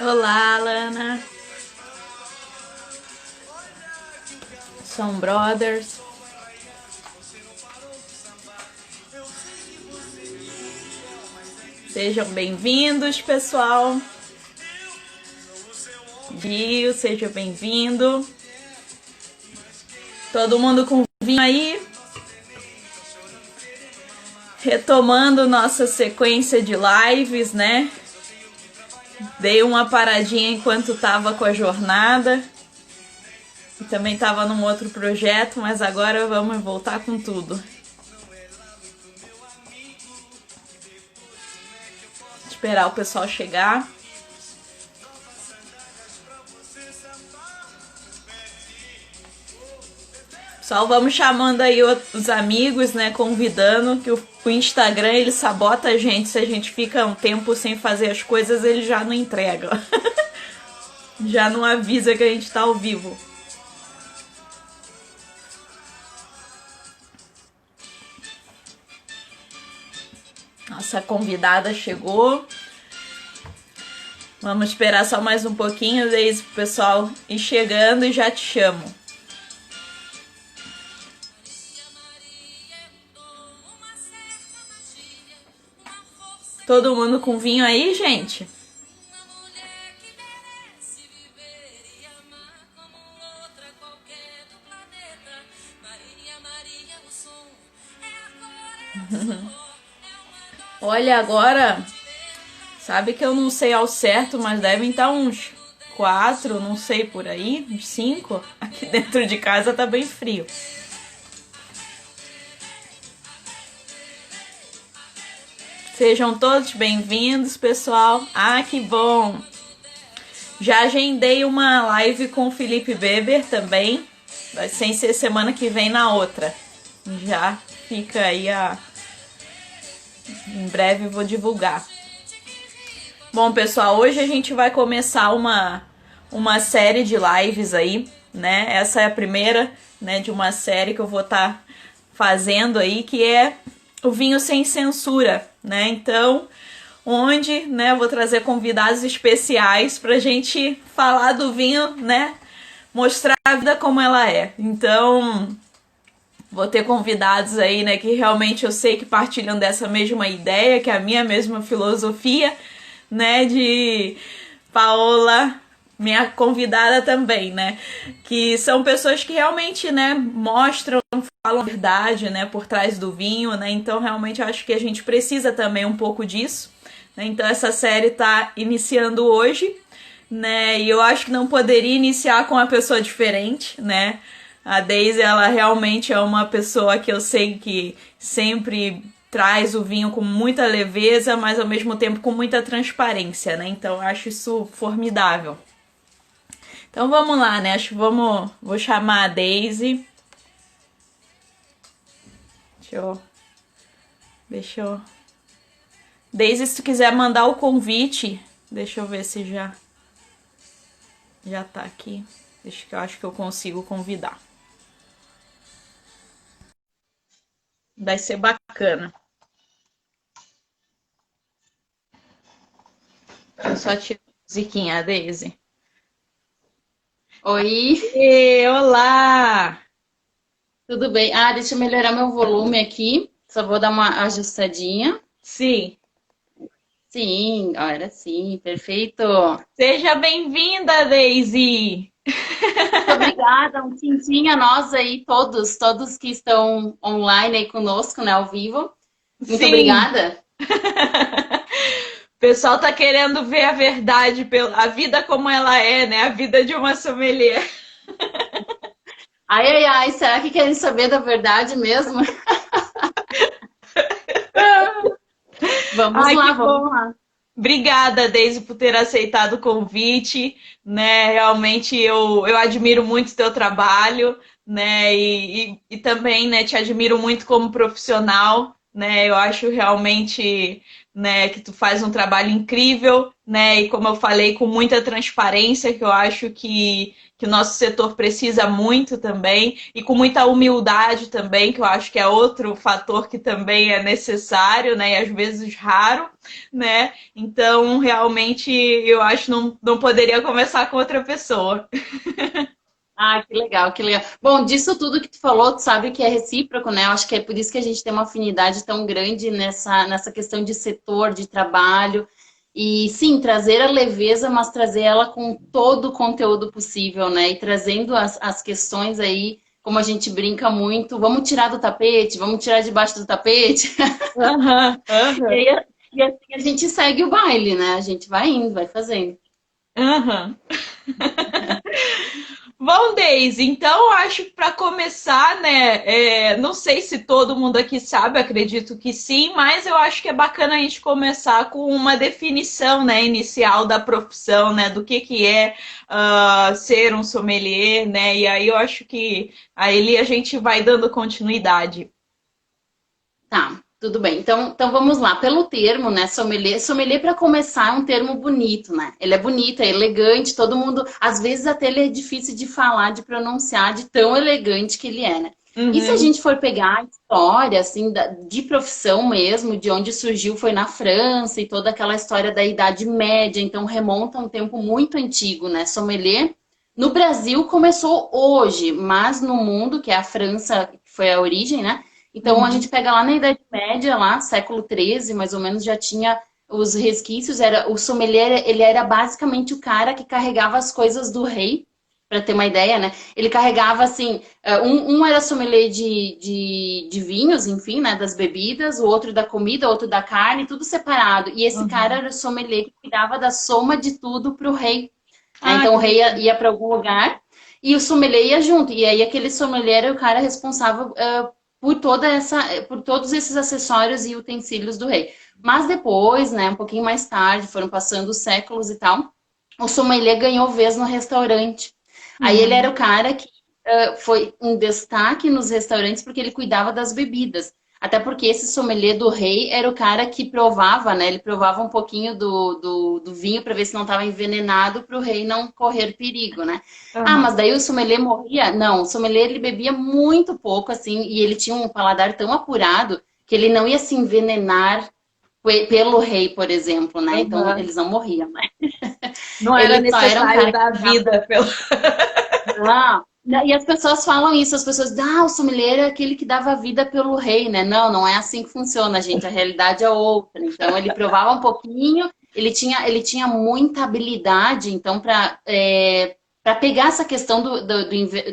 Olá, Lana. São brothers. Sejam bem-vindos, pessoal. Gil, seja bem-vindo. Todo mundo com vinho aí? Retomando nossa sequência de lives, né? Dei uma paradinha enquanto estava com a jornada. E também estava num outro projeto, mas agora vamos voltar com tudo. Esperar o pessoal chegar. Pessoal, vamos chamando aí os amigos, né? Convidando, que o Instagram ele sabota a gente. Se a gente fica um tempo sem fazer as coisas, ele já não entrega. Já não avisa que a gente tá ao vivo. Nossa convidada chegou. Vamos esperar só mais um pouquinho, Deise, pro pessoal ir chegando e já te chamo. Todo mundo com vinho aí, gente? Olha, agora, sabe que eu não sei ao certo, mas devem estar uns 4, não sei por aí, uns 5. Aqui dentro de casa tá bem frio. Sejam todos bem-vindos, pessoal. Ah, que bom! Já agendei uma live com o Felipe Beber também. Vai sem ser semana que vem na outra. Já fica aí a... Em breve vou divulgar. Bom, pessoal, hoje a gente vai começar uma série de lives aí, né? Essa é a primeira, né, de uma série que eu vou estar fazendo aí, que é o vinho sem censura, né? Então, onde, né, eu vou trazer convidados especiais pra gente falar do vinho, né? Mostrar a vida como ela é. Então, vou ter convidados aí, né, que realmente eu sei que partilham dessa mesma ideia, que é a minha mesma filosofia, né, de Paola, minha convidada também, né, que são pessoas que realmente, né, mostram, falam a verdade, né, por trás do vinho, né, então realmente eu acho que a gente precisa também um pouco disso, né, então essa série tá iniciando hoje, né, e eu acho que não poderia iniciar com uma pessoa diferente, né. A Deise, ela realmente é uma pessoa que eu sei que sempre traz o vinho com muita leveza, mas ao mesmo tempo com muita transparência, né? Então eu acho isso formidável. Então vamos lá, né? Acho que vou chamar a Deise. Deixa eu... Deise, se tu quiser mandar o convite, deixa eu ver se já tá aqui. Deixa que eu acho que eu consigo convidar. Vai ser bacana. Eu só tiro a musiquinha, Deise. Oi, Olá! tudo bem? Ah, deixa eu melhorar meu volume aqui. Só vou dar uma ajustadinha. Sim, Sim, olha sim, perfeito. seja bem-vinda, Deise! Muito obrigada, um tchim a nós aí, todos que estão online aí conosco, né, ao vivo. Muito Sim, obrigada. o pessoal tá querendo ver a verdade, a vida como ela é, né? A vida de uma sommelier. Ai, será que querem saber da verdade mesmo? Vamos Ai, lá, que vamos bom! lá. Obrigada, Deise, por ter aceitado o convite, né? Realmente eu admiro muito o teu trabalho, né? E também, né, te admiro muito como profissional, né? Eu acho realmente, né, que tu faz um trabalho incrível, né? E como eu falei, com muita transparência, que eu acho que o nosso setor precisa muito também, e com muita humildade também, que eu acho que é outro fator que também é necessário, né? E às vezes raro, né? Então, realmente, eu acho que não poderia começar com outra pessoa. Ah, que legal, que legal. Bom, disso tudo que tu falou, tu sabe que é recíproco, né? Eu acho que é por isso que a gente tem uma afinidade tão grande nessa questão de setor, de trabalho. E sim, trazer a leveza, mas trazer ela com todo o conteúdo possível, né? E trazendo as questões aí, como a gente brinca muito, vamos tirar do tapete, vamos tirar debaixo do tapete. Aham, E aham, aí, e assim a gente segue o baile, né? A gente vai indo, vai fazendo. aham. Bom, Deise, então acho que para começar, né, não sei se todo mundo aqui sabe, acredito que sim, mas eu acho que é bacana a gente começar com uma definição, né, inicial da profissão, né, do que é ser um sommelier, né, e aí eu acho que aí a gente vai dando continuidade. Tá, tudo bem. Então vamos lá. Pelo termo, né, sommelier, sommelier para começar é um termo bonito, né? Ele é bonito, é elegante, todo mundo, às vezes até ele é difícil de falar, de pronunciar, de tão elegante que ele é, né? E se a Uhum, gente for pegar a história, assim, de profissão mesmo, de onde surgiu, foi na França e toda aquela história da Idade Média, então remonta a um tempo muito antigo, né? Sommelier. No Brasil começou hoje, mas no mundo, que é a França, que foi a origem, né? Então a uhum, gente pega lá na Idade Média, lá, século XIII, mais ou menos, já tinha os resquícios, era o sommelier, ele era basicamente o cara que carregava as coisas do rei, para ter uma ideia, né? Ele carregava assim, um era sommelier de vinhos, enfim, né? Das bebidas, o outro da comida, o outro da carne, tudo separado. E esse cara uhum. era o sommelier que cuidava da soma de tudo para o rei. Né? Ah, Então o que rei legal. ia para algum lugar e o sommelier ia junto. E aí aquele sommelier era o cara responsável por todos esses acessórios e utensílios do rei. Mas depois, né, um pouquinho mais tarde, foram passando os séculos e tal, o sommelier ganhou vez no restaurante. Aí ele era o Uhum. cara que foi um destaque nos restaurantes porque ele cuidava das bebidas. Até porque esse sommelier do rei era o cara que provava, né? Ele provava um pouquinho do vinho para ver se não estava envenenado para o rei não correr perigo, né? Ah, mas Aham. daí o sommelier morria? Não, o sommelier ele bebia muito pouco, assim, e ele tinha um paladar tão apurado que ele não ia se envenenar pelo rei, por exemplo, né? Então Aham. eles não morriam, né? Não era Ele só era um necessário cara que dar vida pelo. não. E as pessoas falam isso, as pessoas dizem, o sommelier é aquele que dava vida pelo rei, né? Não, não é assim que funciona, gente. A realidade é outra. Então, ele provava um pouquinho, ele tinha muita habilidade, então, para pegar essa questão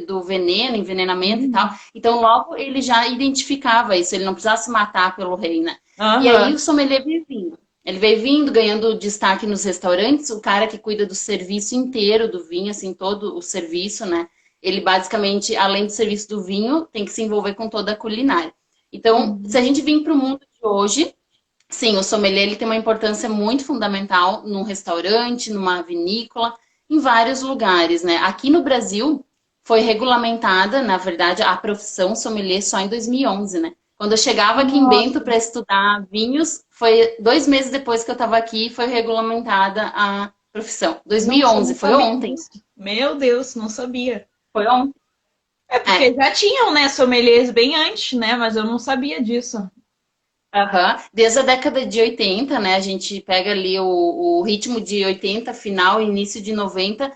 do veneno, envenenamento e tal. Uhum. Então, logo ele já identificava isso, ele não precisava se matar pelo rei, né? E aí o Aham. sommelier veio vindo. Ele veio vindo, ganhando destaque nos restaurantes, o cara que cuida do serviço inteiro do vinho, assim, todo o serviço, né? Ele basicamente, além do serviço do vinho, tem que se envolver com toda a culinária. Então, se Uhum. a gente vir para o mundo de hoje, sim, o sommelier ele tem uma importância muito fundamental num restaurante, numa vinícola, em vários lugares, né? Aqui no Brasil foi regulamentada, na verdade, a profissão sommelier só em 2011, né? Quando eu chegava aqui em Bento Nossa, para estudar vinhos, foi 2 meses depois que eu estava aqui, foi regulamentada a profissão. nossa, eu não 2011, foi sabia ontem. disso. Meu Deus, não sabia. Foi ontem. É porque já tinham, né, sommeliers bem antes, né, mas eu não sabia disso. Aham. Desde a década de 80, né? A gente pega ali o ritmo de 80, final, início de 90,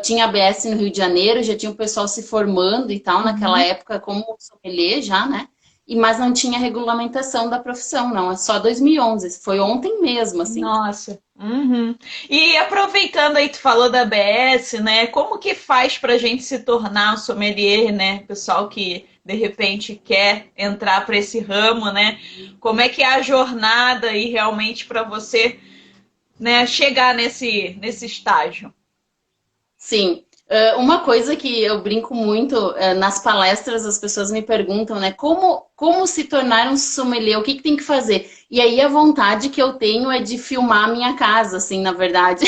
tinha ABS no Rio de Janeiro, já tinha o pessoal se formando e tal, naquela Uhum. época, como sommelier já, né? Mas não tinha regulamentação da profissão, não. É só 2011, foi ontem mesmo, assim. Nossa. Uhum. E aproveitando aí, tu falou da ABS, né? Como que faz pra gente se tornar um sommelier, né? Pessoal que de repente quer entrar para esse ramo, né? Como é que é a jornada aí realmente para você, né, chegar nesse estágio? Sim. Uma coisa que eu brinco muito, nas palestras as pessoas me perguntam, né, como se tornar um sommelier, o que tem que fazer? E aí a vontade que eu tenho é de filmar a minha casa, assim, na verdade.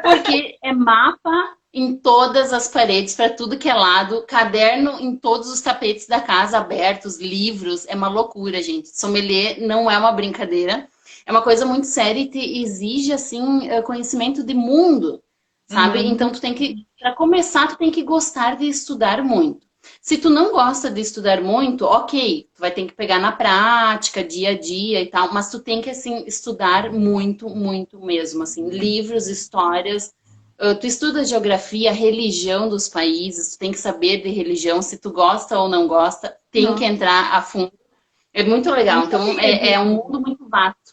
Porque é mapa, em todas as paredes, para tudo que é lado, caderno em todos os tapetes da casa abertos, livros, é uma loucura, gente. Sommelier não é uma brincadeira, é uma coisa muito séria e te exige, assim, conhecimento de mundo, sabe? Então, Uhum. tu tem que, para começar, tu tem que gostar de estudar muito. Se tu não gosta de estudar muito, ok, tu vai ter que pegar na prática, dia a dia e tal, mas tu tem que, assim, estudar muito, muito mesmo, assim, livros, histórias. Tu estuda geografia, religião dos países, tu tem que saber de religião, se tu gosta ou não gosta, tem que Não, entrar a fundo. É muito legal, não então sabia é um disso. mundo muito vasto.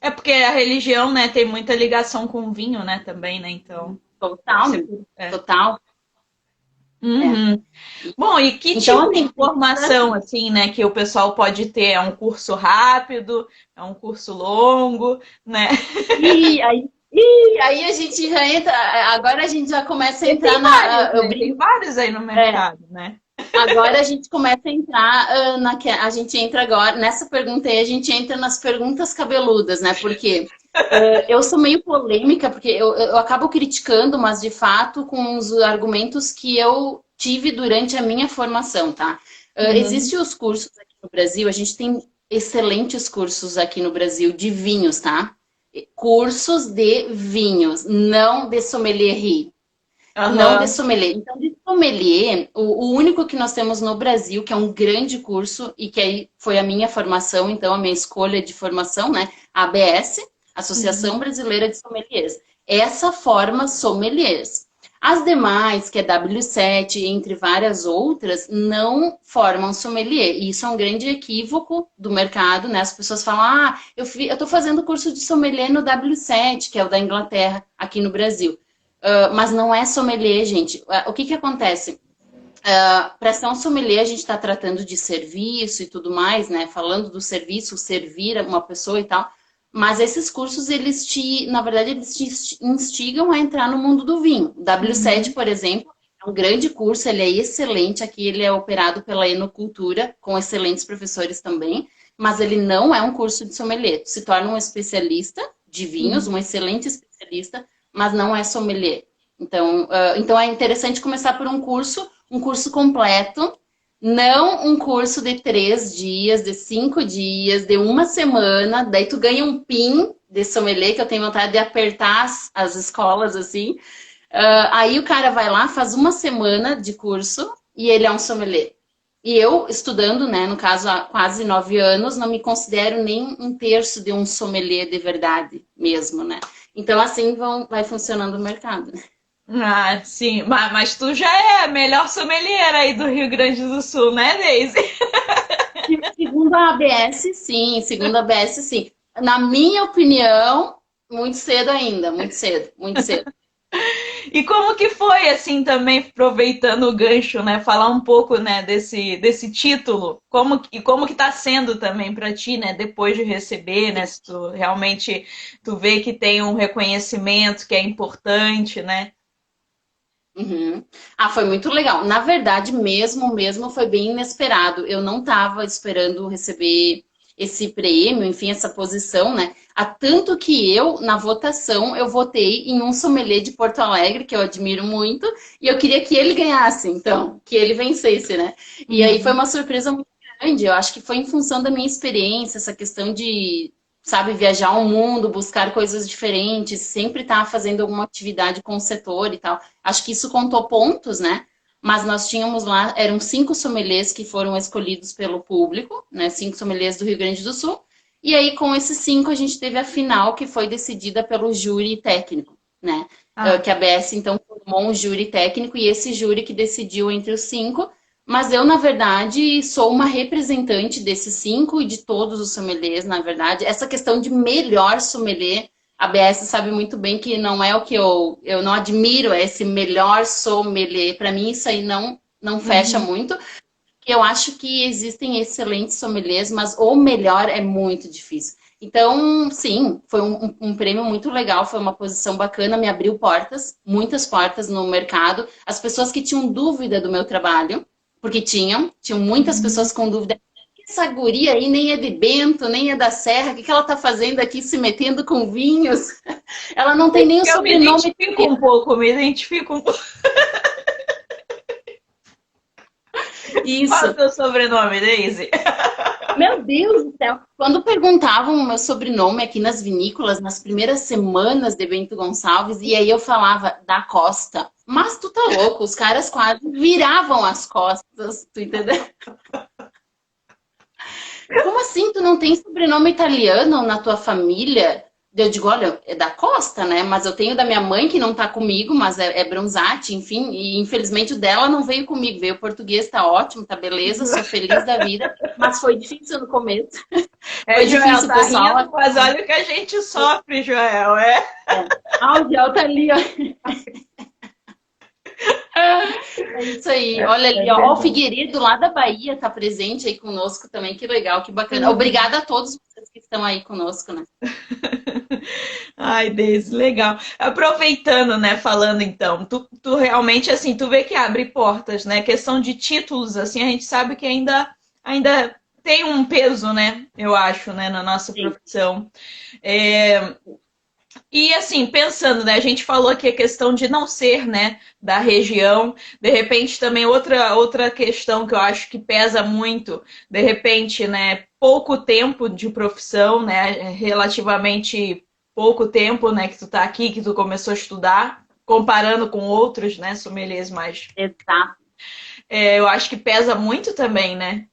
É porque a religião, né, tem muita ligação com o vinho, né, também, né? Então, deve Total, ser meu. por... É. Total, é. Uhum. Bom, e que Então, tipo de assim, formação, assim, né, que o pessoal pode ter? É um curso rápido? É um curso longo, né? e aí a gente já entra, agora a gente já começa a Porque entrar tem vários, na. Eu né? Tem brinco, vários aí no é, mercado, né? agora a gente começa a entrar a gente entra agora, nessa pergunta aí, a gente entra nas perguntas cabeludas, né? Porque eu sou meio polêmica, porque eu acabo criticando, mas de fato com os argumentos que eu tive durante a minha formação, tá? Uhum. Existem os cursos aqui no Brasil, a gente tem excelentes cursos aqui no Brasil de vinhos, tá? Cursos de vinhos, não de sommelierie. Não de Aham. sommelier. Então, de sommelier, o único que nós temos no Brasil, que é um grande curso, e que aí foi a minha formação, então, a minha escolha de formação, né? A ABS, Associação Uhum. Brasileira de Sommeliers. Essa forma sommeliers. As demais, que é W7, entre várias outras, não formam sommelier. E isso é um grande equívoco do mercado, né? As pessoas falam, eu tô fazendo curso de sommelier no W7, que é o da Inglaterra, aqui no Brasil. Mas não é sommelier, gente. O que que acontece? Para ser um sommelier, a gente está tratando de serviço e tudo mais, né? Falando do serviço, servir uma pessoa e tal. Mas esses cursos, na verdade, eles te instigam a entrar no mundo do vinho. O W7, Uhum. por exemplo, é um grande curso, ele é excelente. Aqui ele é operado pela Enocultura, com excelentes professores também. Mas ele não é um curso de sommelier. Tu se torna um especialista de vinhos, Uhum. um excelente especialista, mas não é sommelier. Então é interessante começar por um curso completo, não um curso de 3 dias, de 5 dias, de uma semana, daí tu ganha um PIN de sommelier, que eu tenho vontade de apertar as escolas assim. Aí o cara vai lá, faz uma semana de curso e ele é um sommelier. E eu, estudando, né, no caso, há quase 9 anos, não me considero nem um terço de um sommelier de verdade mesmo, né? Então, assim vai funcionando o mercado. Ah, sim. Mas tu já é a melhor sommelier aí do Rio Grande do Sul, né, Daisy? Segundo a ABS, sim. Segundo a ABS, sim. Na minha opinião, muito cedo ainda. Muito cedo, muito cedo. E como que foi, assim, também, aproveitando o gancho, né? Falar um pouco, né, desse título. Como que tá sendo também para ti, né? Depois de receber, né? Se tu realmente tu vê que tem um reconhecimento que é importante, né? Uhum. Foi muito legal. Na verdade, mesmo, foi bem inesperado. Eu não estava esperando receber esse prêmio, enfim, essa posição, né? Há tanto que eu, na votação, eu votei em um sommelier de Porto Alegre, que eu admiro muito, e eu queria que ele ganhasse, então, que ele vencesse, né? E aí foi Uhum. uma surpresa muito grande. Eu acho que foi em função da minha experiência, essa questão de, sabe, viajar o mundo, buscar coisas diferentes, sempre estar fazendo alguma atividade com o setor e tal. Acho que isso contou pontos, né? Mas nós tínhamos lá, eram 5 sommeliers que foram escolhidos pelo público, né? 5 sommeliers do Rio Grande do Sul. E aí, com esses 5, a gente teve a final, que foi decidida pelo júri técnico, né? Ah, Que a BS, então, formou um júri técnico e esse júri que decidiu entre os 5. Mas eu, na verdade, sou uma representante desses 5 e de todos os sommeliers, na verdade. Essa questão de melhor sommelier, a BS sabe muito bem que não é o que eu não admiro, é esse melhor sommelier. Para mim, isso aí não fecha uhum. muito. Eu acho que existem excelentes sommeliers, mas o melhor é muito difícil. Então, sim, foi um prêmio muito legal, foi uma posição bacana, me abriu portas, muitas portas no mercado. As pessoas que tinham dúvida do meu trabalho, porque tinham muitas Uhum. pessoas com dúvida. essa guria aí nem é de Bento, nem é da Serra, o que ela tá fazendo aqui se metendo com vinhos? Ela não tem nem o Eu me sobrenome. identifico um pouco, me identifico um pouco. Qual é o Isso. teu sobrenome, Daisy? Meu Deus do céu. Quando perguntavam o meu sobrenome aqui nas vinícolas, nas primeiras semanas de Bento Gonçalves, e aí eu falava da Costa. Mas tu tá louco, os caras quase viravam as costas, tu entendeu? Como assim tu não tem sobrenome italiano na tua família? Eu digo, olha, é da Costa, né? Mas eu tenho da minha mãe que não tá comigo, mas é Bronzatti, enfim. E infelizmente o dela não veio comigo. Veio o português, tá ótimo, tá beleza, sou feliz da vida. Mas foi difícil no começo. Foi Joel, difícil, tá pessoal. rindo, mas olha o que a gente sofre, Joel, é? Ah, o Gel tá ali, ó. É isso aí. Olha ali, ó. O Figueiredo lá da Bahia tá presente aí conosco também. Que legal, que bacana. Obrigada a todos vocês que estão aí conosco, né? Ai, Deise, legal. Aproveitando, né, falando então, tu realmente, assim, tu vê que abre portas, né? Questão de títulos, assim, a gente sabe que ainda tem um peso, né? Eu acho, né, na nossa Sim. profissão. E assim, pensando, né? A gente falou que a questão de não ser, né, da região, de repente também outra questão que eu acho que pesa muito, de repente, né, pouco tempo de profissão, né, relativamente pouco tempo, né, que tu tá aqui, que tu começou a estudar, comparando com outros, né, sommeliers mais. Exato. Eu acho que pesa muito também, né?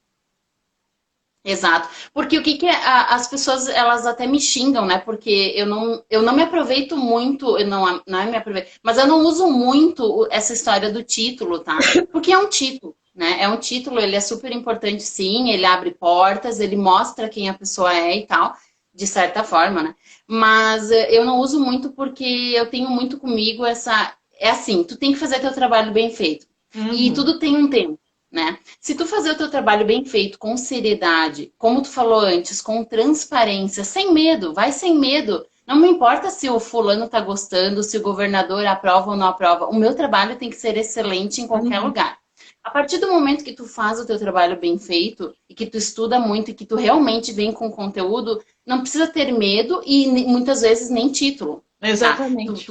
Exato. Porque o que as pessoas, elas até me xingam, né? Porque eu não me aproveito muito, eu não é me aproveito, mas eu não uso muito essa história do título, tá? Porque é um título, né? É um título, ele é super importante, sim, ele abre portas, ele mostra quem a pessoa é e tal, de certa forma, né? Mas eu não uso muito porque eu tenho muito comigo essa. É assim, tu tem que fazer teu trabalho bem feito. E Uhum. tudo tem um tempo, né? Se tu fazer o teu trabalho bem feito, com seriedade, como tu falou antes, com transparência, sem medo, vai sem medo. Não me importa se o fulano tá gostando, se o governador aprova ou não aprova. O meu trabalho tem que ser excelente em qualquer Uhum. lugar. A partir do momento que tu faz o teu trabalho bem feito e que tu estuda muito e que tu realmente vem com conteúdo, não precisa ter medo e muitas vezes nem título, tá? Exatamente.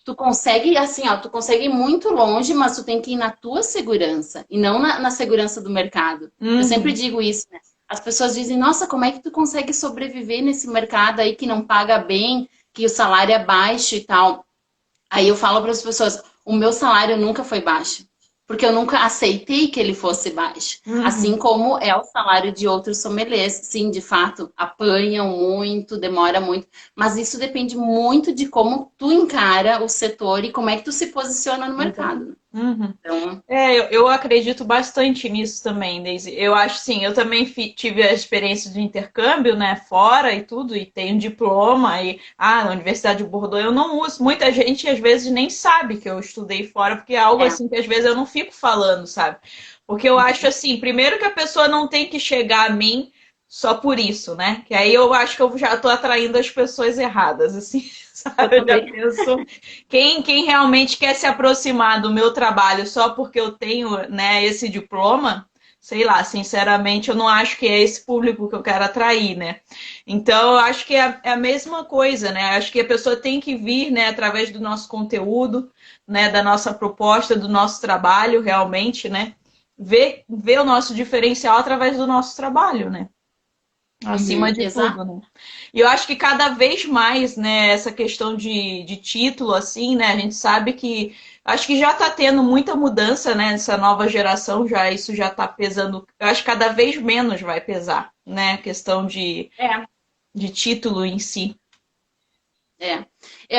Tu consegue, assim, ó, tu consegue ir muito longe, mas tu tem que ir na tua segurança e não na segurança do mercado. Eu sempre Uhum. digo isso, né? As pessoas dizem, nossa, como é que tu consegue sobreviver nesse mercado aí que não paga bem, que o salário é baixo e tal? Aí eu falo para as pessoas, o meu salário nunca foi baixo, porque eu nunca aceitei que ele fosse baixo. Assim Uhum. como é o salário de outros sommeliers. Sim, de fato, apanham muito, demora muito, mas isso depende muito de como tu encara o setor e como é que tu se posiciona no mercado. Uhum. Então, Eu acredito bastante nisso também, Daisy. Eu acho sim, eu também tive a experiência de intercâmbio, né, fora e tudo, e tenho diploma, na Universidade de Bordeaux eu não uso. Muita gente às vezes nem sabe que eu estudei fora, porque é algo é. assim que às vezes eu não fico falando, sabe? Porque eu acho assim, primeiro que a pessoa não tem que chegar a mim só por isso, né? Que aí eu acho que eu já tô atraindo as pessoas erradas, assim, Eu sabe? Eu já também. penso. Quem realmente quer se aproximar do meu trabalho só porque eu tenho, né, esse diploma, sei lá, sinceramente, eu não acho que é esse público que eu quero atrair, né? Então, eu acho que é a mesma coisa, né? Acho que a pessoa tem que vir, né, através do nosso conteúdo, né, da nossa proposta, do nosso trabalho, realmente, né? Ver o nosso diferencial através do nosso trabalho, né? Acima Uhum, de exato. tudo, né? E eu acho que cada vez mais, né, essa questão de título, assim, né, a gente sabe que acho que já está tendo muita mudança, né, nessa nova geração, já isso já está pesando, eu acho que cada vez menos vai pesar, né, a questão É. de título em si. É.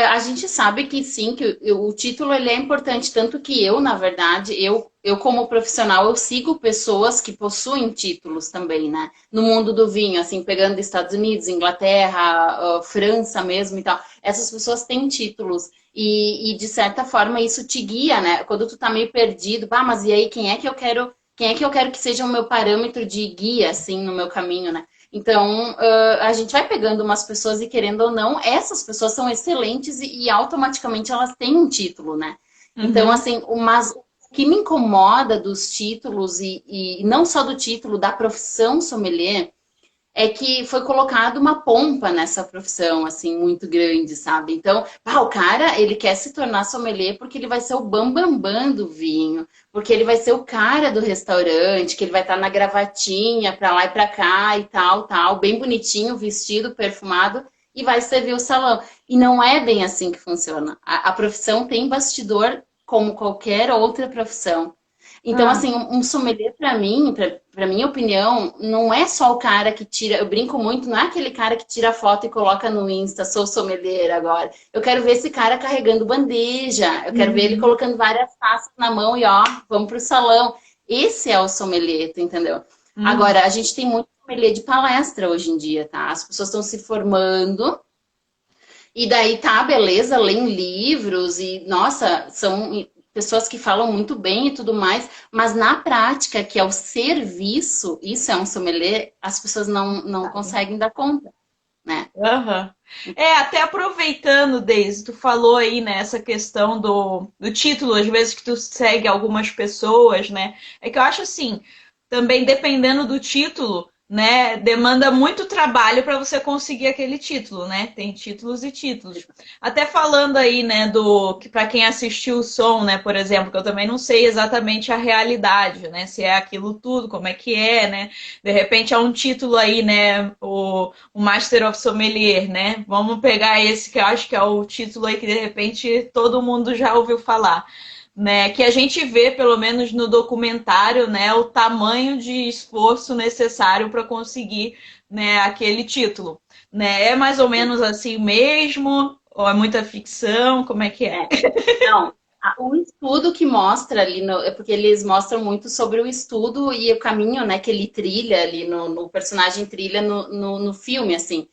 A gente sabe que sim, que o título ele é importante, tanto que eu, na verdade, eu como profissional, eu sigo pessoas que possuem títulos também, né? No mundo do vinho, assim, pegando Estados Unidos, Inglaterra, França mesmo e tal. Essas pessoas têm títulos de certa forma isso te guia, né? Quando tu tá meio perdido, mas e aí quem é que eu quero que seja o meu parâmetro de guia, assim, no meu caminho, né? Então, a gente vai pegando umas pessoas e, querendo ou não, essas pessoas são excelentes e automaticamente elas têm um título, né? Então, Uhum. assim, mas que me incomoda dos títulos, e não só do título, da profissão sommelier, é que foi colocado uma pompa nessa profissão, assim, muito grande, sabe? Então, o cara, ele quer se tornar sommelier porque ele vai ser o bambambam do vinho, porque ele vai ser o cara do restaurante, que ele vai estar na gravatinha, pra lá e pra cá e tal, tal, bem bonitinho, vestido, perfumado, e vai servir o salão. E não é bem assim que funciona. A profissão tem bastidor como qualquer outra profissão. Então, Ah, assim, um sommelier para mim, para minha opinião, não é só o cara que tira, eu brinco muito, não é aquele cara que tira foto e coloca no Insta, sou sommelier agora. Eu quero ver esse cara carregando bandeja, eu quero ver ele uhum, colocando várias taças na mão e ó, vamos pro salão. Esse é o sommelier, tu entendeu? uhum. Agora, a gente tem muito sommelier de palestra hoje em dia, tá? As pessoas estão se formando e daí tá, beleza, leem livros e, nossa, são pessoas que falam muito bem e tudo mais, mas na prática, que é o serviço, isso é um sommelier, as pessoas não conseguem dar conta, né? Aham. É, até aproveitando, Deise, tu falou aí, né, essa questão do título, às vezes que tu segue algumas pessoas, né? É que eu acho assim, também dependendo do título, né, demanda muito trabalho para você conseguir aquele título, né? Tem títulos e títulos. Até falando aí, né, do que para quem assistiu o som, né, por exemplo, que eu também não sei exatamente a realidade, né, se é aquilo tudo, como é que é, né? De repente é um título aí, né, o Master of Sommelier, né? Vamos pegar esse que eu acho que é o título aí que de repente todo mundo já ouviu falar, né? Que a gente vê, pelo menos no documentário, né, o tamanho de esforço necessário para conseguir, né, aquele título, né? É mais ou menos assim mesmo? Ou é muita ficção? Como é que é? É. Não, o estudo que mostra ali, é porque eles mostram muito sobre o estudo e o caminho, né, que ele trilha ali, no personagem trilha no filme, assim.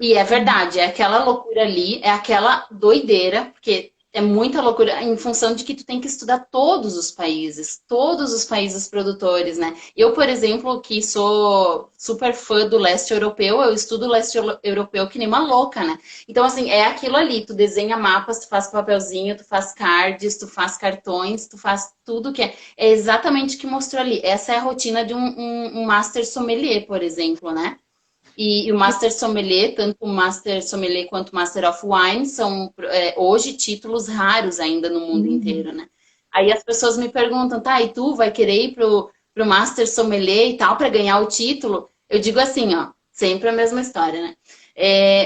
E é verdade, é aquela loucura ali, é aquela doideira, porque é muita loucura em função de que tu tem que estudar todos os países produtores, né? Eu, por exemplo, que sou super fã do leste europeu, eu estudo o leste europeu que nem uma louca, né? Então, assim, é aquilo ali, tu desenha mapas, tu faz papelzinho, tu faz cards, tu faz cartões, tu faz tudo que é. É exatamente o que mostrou ali. Essa é a rotina de um Master Sommelier, por exemplo, né? E o Master Sommelier, tanto o Master Sommelier quanto o Master of Wine, são hoje títulos raros ainda no mundo Uhum. inteiro, né? Aí as pessoas me perguntam, tá, e tu vai querer ir pro Master Sommelier e tal para ganhar o título? Eu digo assim, ó, sempre a mesma história, né?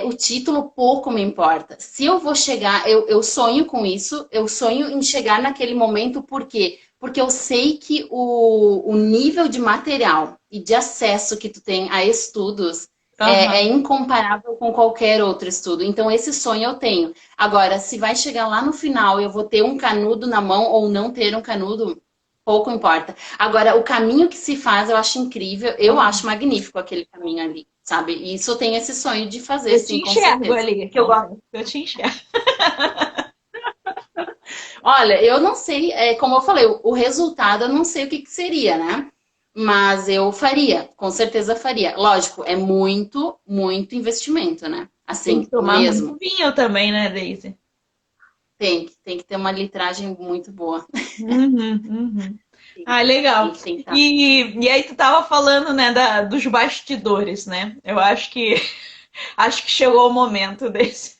O título pouco me importa. Se eu vou chegar, eu sonho com isso, eu sonho em chegar naquele momento, por quê? Porque eu sei que o nível de material e de acesso que tu tem a estudos é Aham. incomparável com qualquer outro estudo. Então, esse sonho eu tenho. Agora, se vai chegar lá no final e eu vou ter um canudo na mão ou não ter um canudo, pouco importa. Agora, o caminho que se faz eu acho incrível, eu acho Aham. magnífico aquele caminho ali, sabe? E isso eu tenho esse sonho de fazer, Eu te sim, com enxergo certeza. ali, Que eu gosto. confesso. Eu te enxergo. Olha, eu não sei, como eu falei, o resultado eu não sei o que que seria, né? Mas eu faria, com certeza faria. Lógico, é muito, muito investimento, né? Tem que Assim, tomar muito mesmo. vinho também, né, Daisy? Tem que ter uma litragem muito boa. Uhum, uhum. Tem, Ah, legal. tem que estar. E aí tu tava falando, né, dos bastidores, né? Eu acho que acho que chegou o momento desse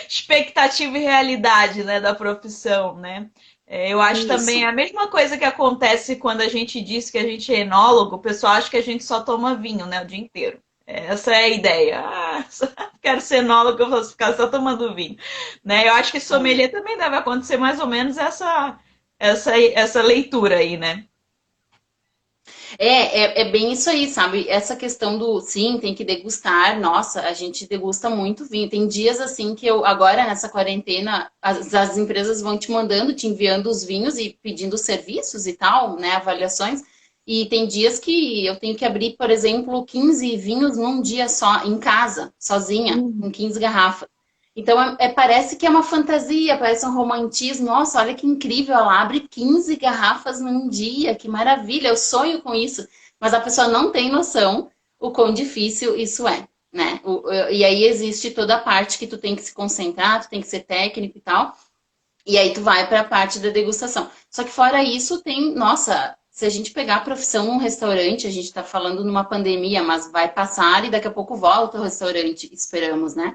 expectativa e realidade, né, da profissão, né? É, eu acho também Isso. a mesma coisa que acontece quando a gente diz que a gente é enólogo, o pessoal acha que a gente só toma vinho, né, o dia inteiro. Essa é a ideia. Ah, quero ser enólogo, eu vou ficar só tomando vinho. Né? Eu acho que sommelier também deve acontecer mais ou menos essa leitura aí, né? É bem isso aí, sabe? Essa questão do sim, tem que degustar. Nossa, a gente degusta muito vinho. Tem dias assim que eu, agora nessa quarentena, as empresas vão te mandando, te enviando os vinhos e pedindo serviços e tal, né? Avaliações. E tem dias que eu tenho que abrir, por exemplo, 15 vinhos num dia só, em casa, sozinha, com Uhum. 15 garrafas. Então, parece que é uma fantasia, parece um romantismo. Nossa, olha que incrível, ela abre 15 garrafas num dia, que maravilha, eu sonho com isso. Mas a pessoa não tem noção o quão difícil isso é, né? E aí existe toda a parte que tu tem que se concentrar, tu tem que ser técnico e tal. E aí tu vai para a parte da degustação. Só que fora isso tem, nossa, se a gente pegar a profissão num restaurante, a gente está falando numa pandemia, mas vai passar e daqui a pouco volta o restaurante, esperamos, né?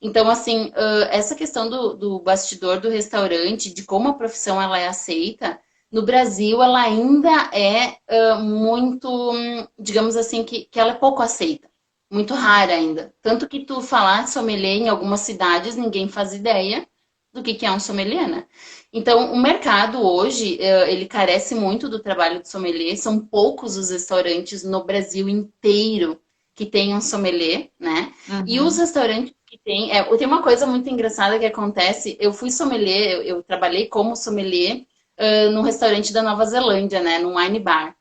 Então, assim, essa questão do bastidor do restaurante, de como a profissão ela é aceita, no Brasil ela ainda é muito, digamos assim, que ela é pouco aceita. Muito rara ainda. Tanto que tu falar sommelier em algumas cidades, ninguém faz ideia do que é um sommelier, né? Então, o mercado hoje, ele carece muito do trabalho de sommelier. São poucos os restaurantes no Brasil inteiro que tenham sommelier, né? E os Uhum. restaurantes que tem, tem uma coisa muito engraçada que acontece. Eu fui sommelier, eu trabalhei como sommelier num restaurante da Nova Zelândia, né? Num wine bar.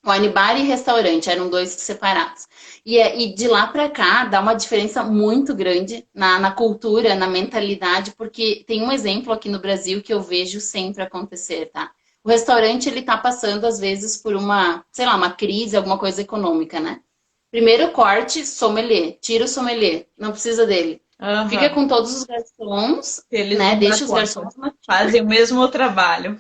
Wine bar e restaurante eram dois separados. E de lá para cá dá uma diferença muito grande na cultura, na mentalidade, porque tem um exemplo aqui no Brasil que eu vejo sempre acontecer, tá? O restaurante ele tá passando às vezes por uma, sei lá, uma crise, alguma coisa econômica, né? Primeiro corte, sommelier. Tira o sommelier, não precisa dele. Fica Aham. com todos os garçons, Eles né? vão dar Deixa os conta. garçons, mas Fazem o mesmo trabalho.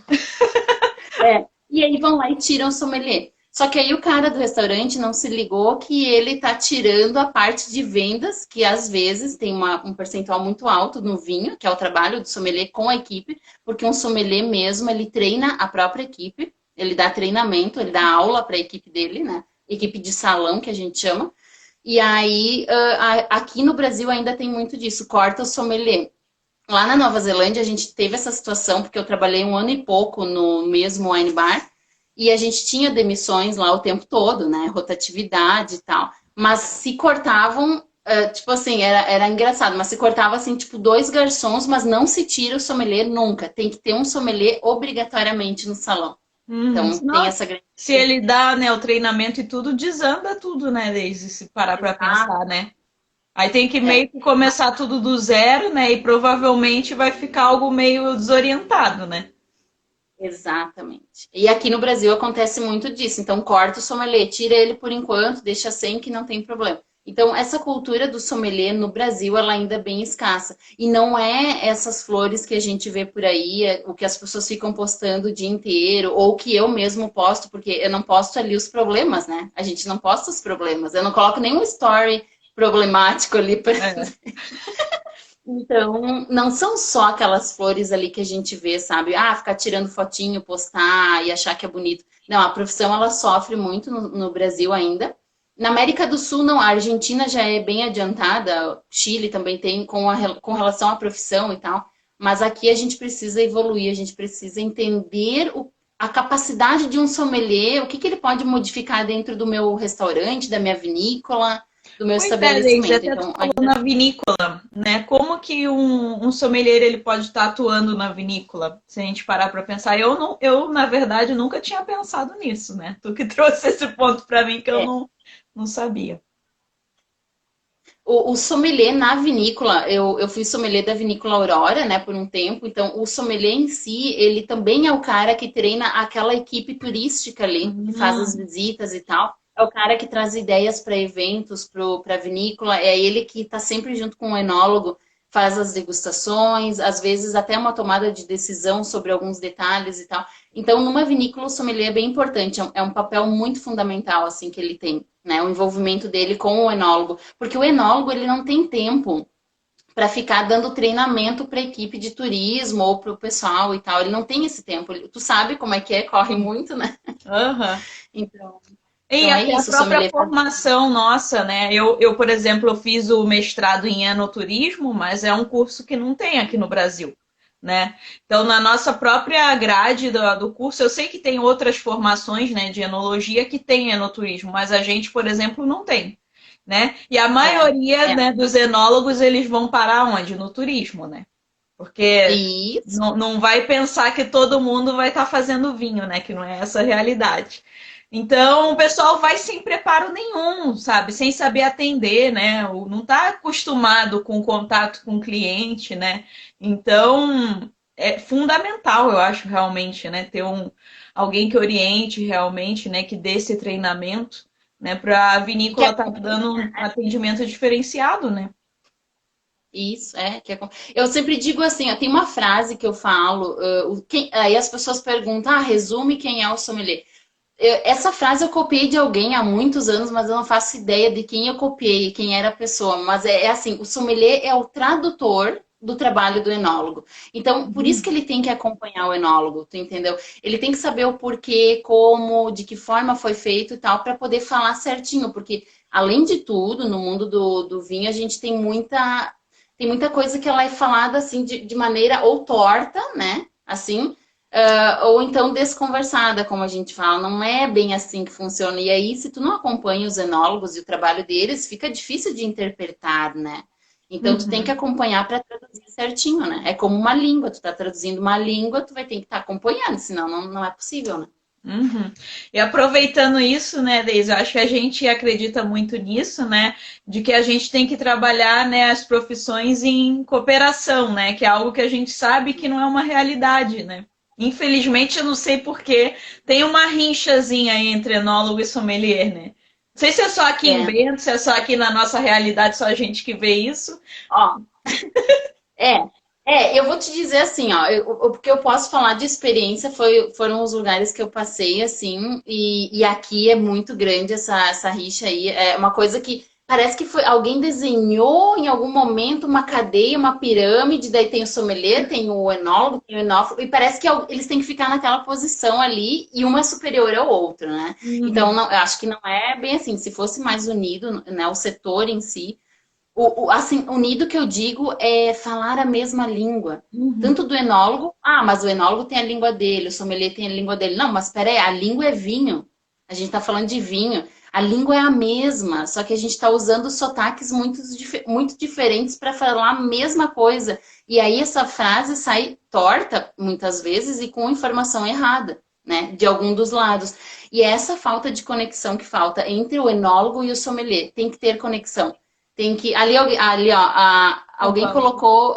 e aí vão lá e tiram o sommelier. Só que aí o cara do restaurante não se ligou que ele tá tirando a parte de vendas, que às vezes tem um percentual muito alto no vinho, que é o trabalho do sommelier com a equipe, porque um sommelier mesmo, ele treina a própria equipe, ele dá treinamento, ele dá aula para a equipe dele, né? Equipe de salão, que a gente chama. E aí, aqui no Brasil ainda tem muito disso, corta o sommelier. Lá na Nova Zelândia, a gente teve essa situação, porque eu trabalhei um ano e pouco no mesmo wine bar, e a gente tinha demissões lá o tempo todo, né? Rotatividade e tal. Mas se cortavam, tipo assim, era engraçado, mas se cortava assim, tipo, dois garçons, mas não se tira o sommelier nunca. Tem que ter um sommelier obrigatoriamente no salão. Uhum. Então, tem Senão, essa grande se diferença. ele dá, né, o treinamento e tudo, desanda tudo, né, Daisy, se parar para Exato. pensar, né? Aí tem que É. meio que começar tudo do zero, né? E provavelmente vai ficar algo meio desorientado, né? Exatamente. E aqui no Brasil acontece muito disso. Então, corta o sommelier, tira ele por enquanto, deixa sem que não tem problema. Então, essa cultura do sommelier no Brasil, ela ainda é bem escassa. E não é essas flores que a gente vê por aí, o que as pessoas ficam postando o dia inteiro, ou que eu mesmo posto, porque eu não posto ali os problemas, né? A gente não posta os problemas. Eu não coloco nenhum story problemático ali para É. então, não são só aquelas flores ali que a gente vê, sabe? Ah, ficar tirando fotinho, postar e achar que é bonito. Não, a profissão ela sofre muito no Brasil ainda. Na América do Sul, não. A Argentina já é bem adiantada, o Chile também tem com relação à profissão e tal. Mas aqui a gente precisa evoluir, a gente precisa entender a capacidade de um sommelier, o que ele pode modificar dentro do meu restaurante, da minha vinícola, do meu Pois é, Leise, estabelecimento. até tu Então, falou na vinícola, né? Como que um sommelier ele pode estar atuando na vinícola? Se a gente parar para pensar, eu não, eu na verdade nunca tinha pensado nisso, né? Tu que trouxe esse ponto para mim que eu é, não sabia. o sommelier na vinícola, eu fui sommelier da vinícola Aurora, né, por um tempo. Então, o sommelier em si, ele também é o cara que treina aquela equipe turística ali, que faz as Hum, visitas e tal. É o cara que traz ideias para eventos, para a vinícola. É ele que está sempre junto com o enólogo, faz as degustações, às vezes até uma tomada de decisão sobre alguns detalhes e tal. Então, numa vinícola, o sommelier é bem importante. É um papel muito fundamental assim que ele tem, né? O envolvimento dele com o enólogo. Porque o enólogo ele não tem tempo para ficar dando treinamento para a equipe de turismo ou para o pessoal e tal. Ele não tem esse tempo. Tu sabe como é que é, corre muito, né? aham. Então, E então é até a isso, o própria sommelier faz. formação nossa, né? Por exemplo, eu fiz o mestrado em enoturismo, mas é um curso que não tem aqui no Brasil, né? Então, na nossa própria grade do curso, eu sei que tem outras formações, né, de enologia que tem enoturismo, mas a gente, por exemplo, não tem, né? E a É, maioria, é. né, dos enólogos, eles vão parar onde? No turismo, né? Porque Isso. não vai pensar que todo mundo vai estar fazendo vinho, né? Que não é essa a realidade. Então, o pessoal vai sem preparo nenhum, sabe? Sem saber atender, né? Não está acostumado com o contato com o cliente, né? Então, é fundamental, eu acho, realmente, né? Ter alguém que oriente realmente, né? Que dê esse treinamento, né? Para a Que vinícola estar dando um atendimento diferenciado, né? Isso, eu sempre digo assim, ó, tem uma frase que eu falo, aí as pessoas perguntam, resume quem é o sommelier. Essa frase eu copiei de alguém há muitos anos, mas eu não faço ideia de quem eu copiei, quem era a pessoa. Mas é assim, o sommelier é o tradutor do trabalho do enólogo. Então, por isso que ele tem que acompanhar o enólogo, tu entendeu? Ele tem que saber o porquê, como, de que forma foi feito e tal, para poder falar certinho, porque além de tudo, no mundo do vinho, a gente tem muita coisa que ela é falada assim de maneira ou torta, né? Assim, ou então desconversada, como a gente fala. Não é bem assim que funciona. E aí, se tu não acompanha os enólogos e o trabalho deles, fica difícil de interpretar, né? Então, tu tem que Uhum. acompanhar para traduzir certinho, né? É como uma língua. Tu tá traduzindo uma língua, tu vai ter que estar acompanhando, senão não é possível, né? Uhum. E aproveitando isso, né, Deise, eu acho que a gente acredita muito nisso, né, de que a gente tem que trabalhar, né, as profissões em cooperação, né, que é algo que a gente sabe que não é uma realidade, né. Infelizmente, eu não sei por quê, tem uma rinchazinha aí entre enólogo e sommelier, né. Não sei se é só aqui em É, Bento, se é só aqui na nossa realidade, só a gente que vê isso. ó, É, eu vou te dizer assim, ó, porque eu posso falar de experiência, foram os lugares que eu passei, assim, e aqui é muito grande essa rixa aí. É uma coisa que parece que foi alguém desenhou em algum momento uma cadeia, uma pirâmide, daí tem o sommelier, tem o enólogo, tem o enólogo, e parece que eles têm que ficar naquela posição ali, e uma é superior ao outro, né? Então, Uhum, eu acho que não é bem assim. Se fosse mais unido, né, o setor em si. Assim, unido que eu digo é falar a mesma língua. uhum. Tanto do enólogo, mas o enólogo tem a língua dele, o sommelier tem a língua dele. Não, mas peraí, a língua é vinho. A gente está falando de vinho. A língua é a mesma, só que a gente está usando sotaques muito diferentes para falar a mesma coisa. E aí essa frase sai torta, muitas vezes, e com informação errada, né? De algum dos lados. E é essa falta de conexão que falta entre o enólogo e o sommelier. Tem que ter conexão. Tem que. Ali ó, Tá alguém bom. colocou.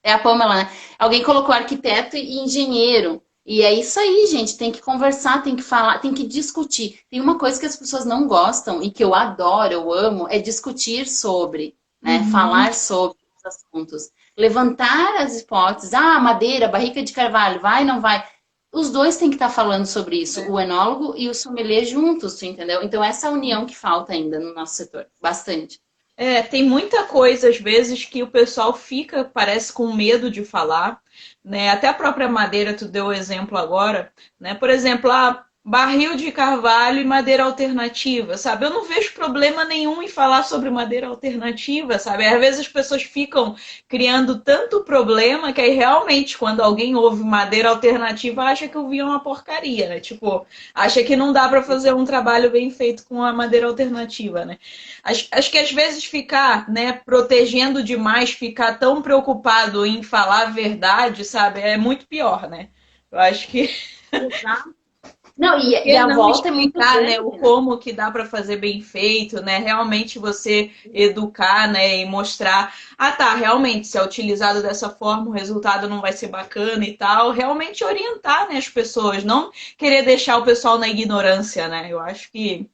É a Pamela, né? Alguém colocou arquiteto e engenheiro. E é isso aí, gente. Tem que conversar, tem que falar, tem que discutir. Tem uma coisa que as pessoas não gostam e que eu adoro, eu amo, é discutir sobre, né? Uhum. Falar sobre os assuntos. Levantar as hipóteses. Madeira, barrica de carvalho, vai, não vai? Os dois têm que estar falando sobre isso, o enólogo e o sommelier juntos, tu entendeu? Então, essa união que falta ainda no nosso setor, bastante. Tem muita coisa, às vezes, que o pessoal fica, parece, com medo de falar, né? Até a própria madeira, tu deu o exemplo agora, né? Por exemplo, barril de carvalho e madeira alternativa, sabe? Eu não vejo problema nenhum em falar sobre madeira alternativa, sabe? Às vezes as pessoas ficam criando tanto problema que aí realmente, quando alguém ouve madeira alternativa, acha que o vinho é uma porcaria, né? Tipo, acha que não dá para fazer um trabalho bem feito com a madeira alternativa, né? Acho que às vezes ficar, né, protegendo demais, ficar tão preocupado em falar a verdade, sabe, é muito pior, né? Eu acho que Exato. Não, e que a não volta é muito explicar, né, grande, o né? como que dá para fazer bem feito, né? Realmente você educar, né, e mostrar, tá, realmente se é utilizado dessa forma, o resultado não vai ser bacana e tal. Realmente orientar, né, as pessoas, não querer deixar o pessoal na ignorância, né? Eu acho que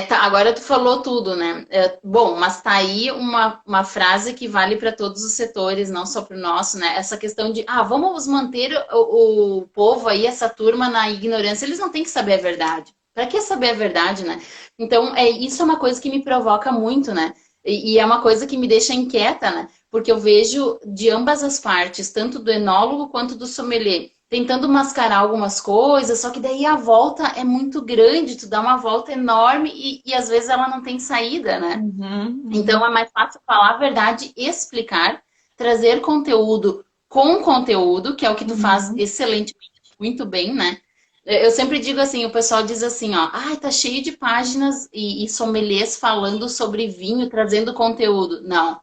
Tá, agora tu falou tudo, né? Bom, mas tá aí uma frase que vale para todos os setores, não só para o nosso, né? Essa questão de, vamos manter o povo aí, essa turma na ignorância. Eles não têm que saber a verdade. Para que saber a verdade, né? Então, isso é uma coisa que me provoca muito, né? E é uma coisa que me deixa inquieta, né? Porque eu vejo de ambas as partes, tanto do enólogo quanto do sommelier tentando mascarar algumas coisas, só que daí a volta é muito grande, tu dá uma volta enorme e às vezes ela não tem saída, né? uhum, Então uhum, é mais fácil falar a verdade, explicar, trazer conteúdo com conteúdo, que é o que tu faz uhum. excelentemente, muito bem, né? Eu sempre digo assim, o pessoal diz assim, ó, tá cheio de páginas e sommeliers falando sobre vinho, trazendo conteúdo. Não,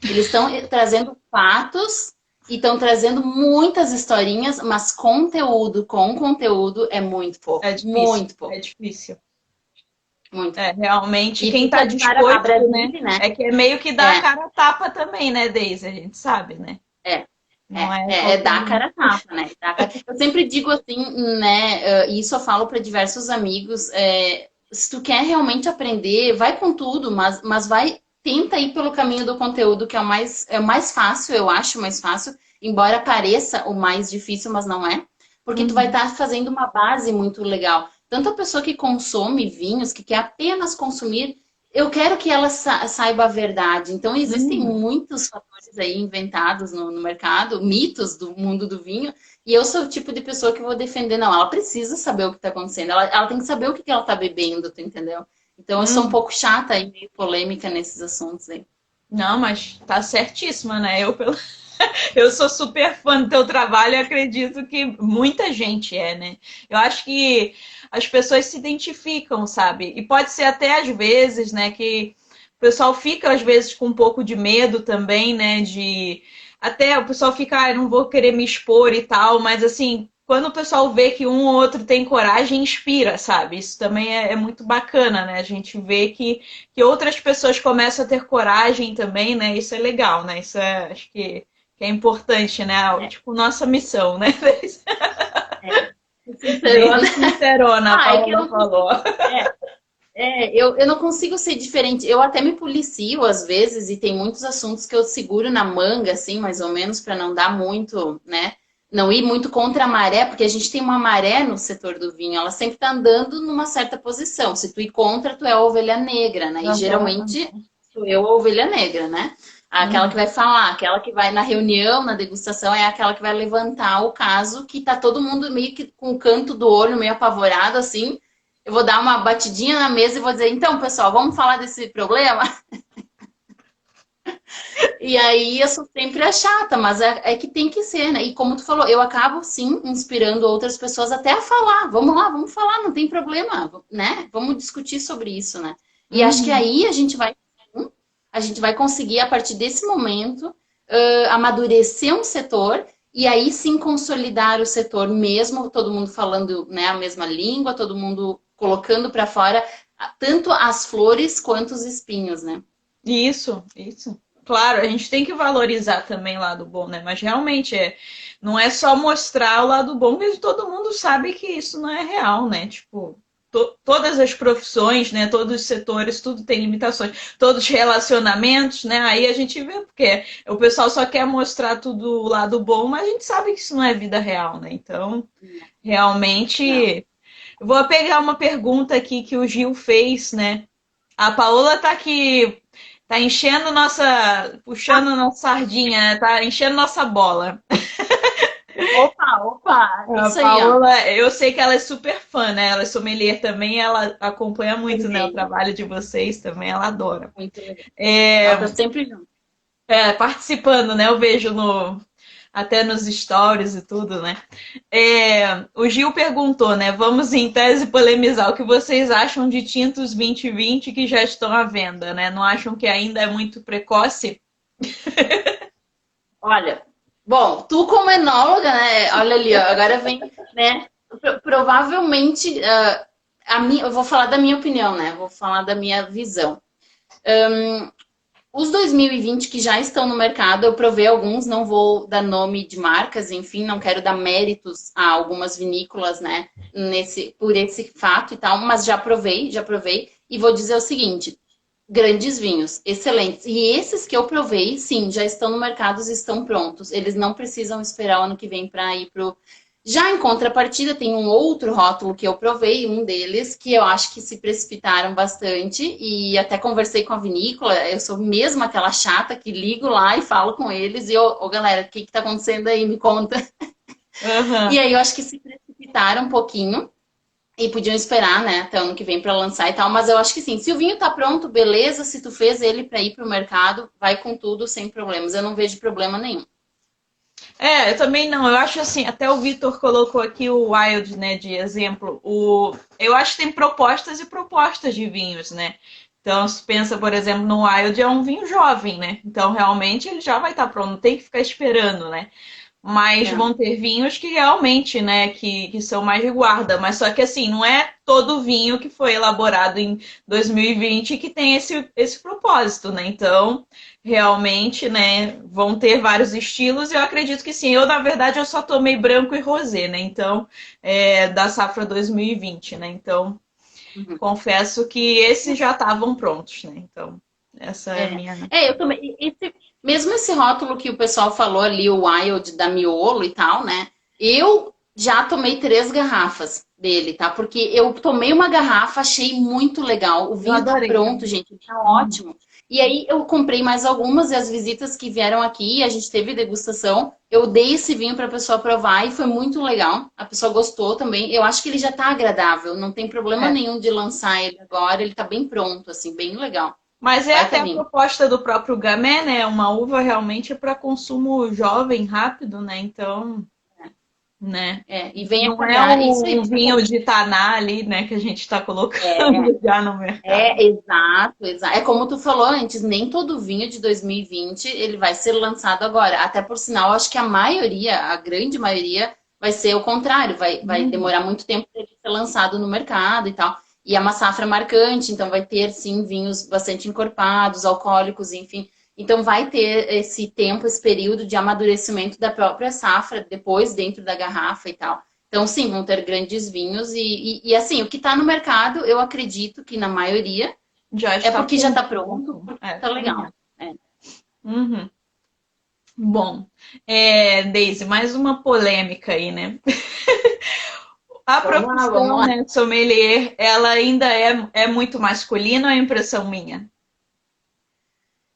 eles estão trazendo fatos e estão trazendo muitas historinhas, mas conteúdo com conteúdo é muito É pouco. difícil, Muito é pouco. difícil. Muito É, pouco. realmente, E quem fica está para a disposto, né? Brasília, né? É que é meio que dá a É, cara a tapa também, né, Deise? A gente sabe, né? é. Não é É qualquer dar a um. cara a tapa, né? Eu sempre digo assim, né? E isso eu falo para diversos amigos. Se tu quer realmente aprender, vai com tudo, mas vai tenta ir pelo caminho do conteúdo, que é o mais fácil, eu acho mais fácil, embora pareça o mais difícil, mas não é. Porque tu vai Uhum. estar fazendo uma base muito legal. Tanto a pessoa que consome vinhos, que quer apenas consumir, eu quero que ela saiba a verdade. Então, existem Uhum. muitos fatores aí inventados no mercado, mitos do mundo do vinho, e eu sou o tipo de pessoa que vou defender. Não, ela precisa saber o que está acontecendo, ela tem que saber o que ela está bebendo, tu entendeu? Então, eu sou um Uhum. pouco chata e meio polêmica nesses assuntos aí. Não, mas tá certíssima, né? Eu sou super fã do teu trabalho e acredito que muita gente é, né? Eu acho que as pessoas se identificam, sabe? E pode ser até às vezes, né, que o pessoal fica às vezes com um pouco de medo também, né, de até o pessoal fica, ah, eu não vou querer me expor e tal, mas assim, quando o pessoal vê que um ou outro tem coragem, inspira, sabe? Isso também é muito bacana, né? A gente vê que outras pessoas começam a ter coragem também, né? Isso é legal, né? Isso é, acho que é importante, né? É, Tipo, nossa missão, né? sincerona. Desde sincerona, a Ah, é que eu Paula não falou. consigo. Eu não consigo ser diferente. Eu até me policio às vezes e tem muitos assuntos que eu seguro na manga, assim, mais ou menos, para não dar muito, né? Não ir muito contra a maré, porque a gente tem uma maré no setor do vinho, ela sempre está andando numa certa posição. Se tu ir contra, tu é a ovelha negra, né? E Uhum. geralmente sou eu a ovelha negra, né? Aquela que Uhum. vai falar, aquela que vai na reunião, na degustação, é aquela que vai levantar o caso que tá todo mundo meio que com o canto do olho meio apavorado, assim. Eu vou dar uma batidinha na mesa e vou dizer, então, pessoal, vamos falar desse problema? E aí eu sou sempre a chata, mas é que tem que ser, né? E como tu falou, eu acabo sim inspirando outras pessoas até a falar. Vamos lá, vamos falar, não tem problema, né? Vamos discutir sobre isso, né? E acho que Uhum. aí a gente vai conseguir, a partir desse momento, amadurecer um setor e aí sim consolidar o setor, mesmo todo mundo falando, né, a mesma língua, todo mundo colocando para fora tanto as flores quanto os espinhos, né? Isso, isso. Claro, a gente tem que valorizar também o lado bom, né? Mas realmente não é só mostrar o lado bom, porque todo mundo sabe que isso não é real, né? Tipo, todas as profissões, né? Todos os setores, tudo tem limitações. Todos os relacionamentos, né? Aí a gente vê porque o pessoal só quer mostrar tudo o lado bom, mas a gente sabe que isso não é vida real, né? Então, Não. realmente. Eu vou pegar uma pergunta aqui que o Gil fez, né? A Paola tá aqui, tá enchendo nossa, puxando nossa sardinha, né? Tá enchendo nossa bola. Opa, opa, A isso aí, ó. Paola, eu sei que ela é super fã, né? Ela é sommelier também, ela acompanha muito, né, o Também. trabalho de vocês também, ela adora. Muito legal. Ela tá É, sempre junto. participando, né? Eu vejo até nos stories e tudo, né? O Gil perguntou, né? Vamos em tese polemizar o que vocês acham de tintos 2020 que já estão à venda, né? Não acham que ainda é muito precoce? Olha, bom, tu como enóloga, né? Olha ali, ó, agora vem, né? Provavelmente, eu vou falar da minha opinião, né? Vou falar da minha visão. Os 2020 que já estão no mercado, eu provei alguns, não vou dar nome de marcas, enfim, não quero dar méritos a algumas vinícolas, né, por esse fato e tal, mas já provei, e vou dizer o seguinte, grandes vinhos, excelentes. E esses que eu provei, sim, já estão no mercado, estão prontos. Eles não precisam esperar o ano que vem para ir pro. Já em contrapartida, tem um outro rótulo que eu provei, um deles, que eu acho que se precipitaram bastante. E até conversei com a vinícola. Eu sou mesmo aquela chata que ligo lá e falo com eles. E, ô galera, o que que tá acontecendo aí? Me conta. E Aham. aí eu acho que se precipitaram um pouquinho. E podiam esperar, né, até o ano que vem para lançar e tal, mas eu acho que sim. Se o vinho tá pronto, beleza. Se tu fez ele para ir pro mercado, vai com tudo sem problemas. Eu não vejo problema nenhum. Eu também não. Eu acho assim, até o Vitor colocou aqui o Wild, né, de exemplo. Eu acho que tem propostas e propostas de vinhos, né? Então, se pensa, por exemplo, no Wild é um vinho jovem, né? Então, realmente, ele já vai estar pronto, não tem que ficar esperando, né? Mas vão Não. ter vinhos que realmente, né, que são mais de guarda. Mas só que assim, não é todo vinho que foi elaborado em 2020 que tem esse propósito, né? Então, realmente, né, vão ter vários estilos e eu acredito que sim. Eu, na verdade, eu só tomei branco e rosé, né? Então, da safra 2020, né? Então, Uhum. confesso que esses já estavam prontos, né? Então, Essa é a minha. Eu também. Mesmo esse rótulo que o pessoal falou ali, o Wild da Miolo e tal, né? Eu já tomei 3 garrafas dele, tá? Porque eu tomei uma garrafa, achei muito legal. O Eu vinho tá adorei pronto, também. gente, tá Uhum. ótimo. E aí eu comprei mais algumas e as visitas que vieram aqui, a gente teve degustação. Eu dei esse vinho para a pessoa provar e foi muito legal. A pessoa gostou também. Eu acho que ele já tá agradável, não tem problema É. nenhum de lançar ele agora. Ele tá bem pronto, assim, bem legal. Mas é Baita até a vinho. proposta do próprio Gamay, né? Uma uva realmente para consumo jovem, rápido, né? Então, né? E venha Não é pagar. Isso aí, o vinho de Taná ali, né, que a gente está é, colocando já no mercado. exato, exato. É como tu falou antes, nem todo vinho de 2020 ele vai ser lançado agora. Até por sinal, acho que a maioria, a grande maioria, vai ser o contrário, vai Uhum. demorar muito tempo para ele ser lançado no mercado e tal. E é uma safra marcante, então vai ter sim vinhos bastante encorpados, alcoólicos, enfim. Então vai ter esse tempo, esse período de amadurecimento da própria safra, depois dentro da garrafa e tal. Então, sim, vão ter grandes vinhos assim, o que está no mercado, eu acredito que na maioria Já é está porque já está pronto. pronto, porque É, está também legal. é. Uhum. Bom, Daisy, mais uma polêmica aí, né? A Vamos profissão, lá. né, sommelier, ela ainda é muito masculina ou é impressão minha?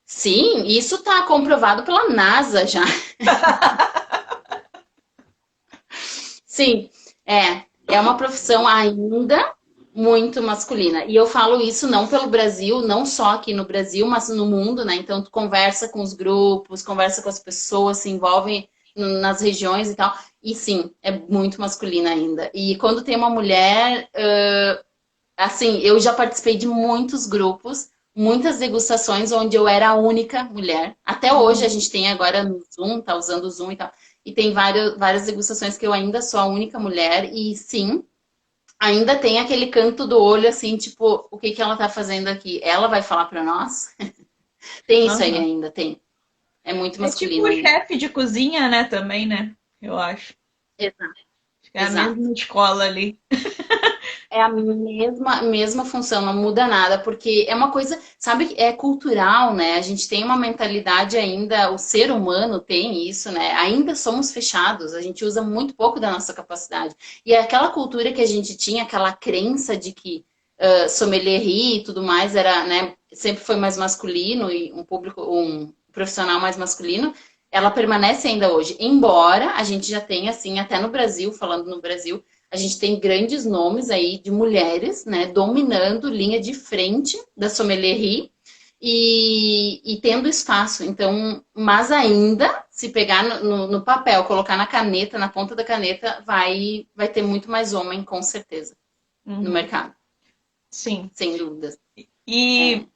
Sim, isso está comprovado pela NASA já. Sim, é uma profissão ainda muito masculina. E eu falo isso não pelo Brasil, não só aqui no Brasil, mas no mundo, né? Então, tu conversa com os grupos, conversa com as pessoas, se envolve nas regiões e tal. E sim, é muito masculina ainda. E quando tem uma mulher, assim, eu já participei de muitos grupos, muitas degustações onde eu era a única mulher. Até hoje a Uhum. gente tem agora no Zoom, tá usando o Zoom e tal. E tem várias degustações que eu ainda sou a única mulher. E sim, ainda tem aquele canto do olho, assim, tipo, o que que ela tá fazendo aqui? Ela vai falar pra nós? Tem isso aí Aham. ainda, tem. É muito É tipo masculino o ainda. chefe de cozinha, né, também, né? Eu acho. Exato, Acho que é a exato. mesma escola ali. É a mesma função, não muda nada, porque é uma coisa, sabe, é cultural, né? A gente tem uma mentalidade ainda, o ser humano tem isso, né? Ainda somos fechados, a gente usa muito pouco da nossa capacidade. E é aquela cultura que a gente tinha, aquela crença de que sommelierie e tudo mais era, né, sempre foi mais masculino e um profissional mais masculino, ela permanece ainda hoje. Embora a gente já tenha, assim, até no Brasil, falando no Brasil, a gente tem grandes nomes aí de mulheres, né, dominando linha de frente da sommelierie e tendo espaço. Então, mas ainda, se pegar no papel, colocar na caneta, na ponta da caneta, vai ter muito mais homem, com certeza, no Uhum. mercado, Sim. sem dúvidas. É.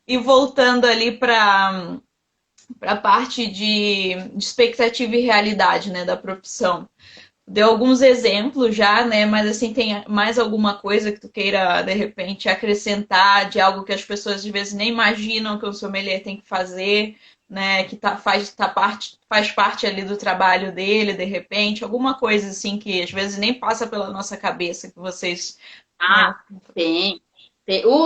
E voltando ali para a parte de expectativa e realidade, né, da profissão. Deu alguns exemplos já, né? Mas assim, tem mais alguma coisa que tu queira, de repente, acrescentar de algo que as pessoas às vezes nem imaginam que o sommelier tem que fazer, né? Que faz parte ali do trabalho dele, de repente, alguma coisa assim que às vezes nem passa pela nossa cabeça, que vocês, né? Ah, tem.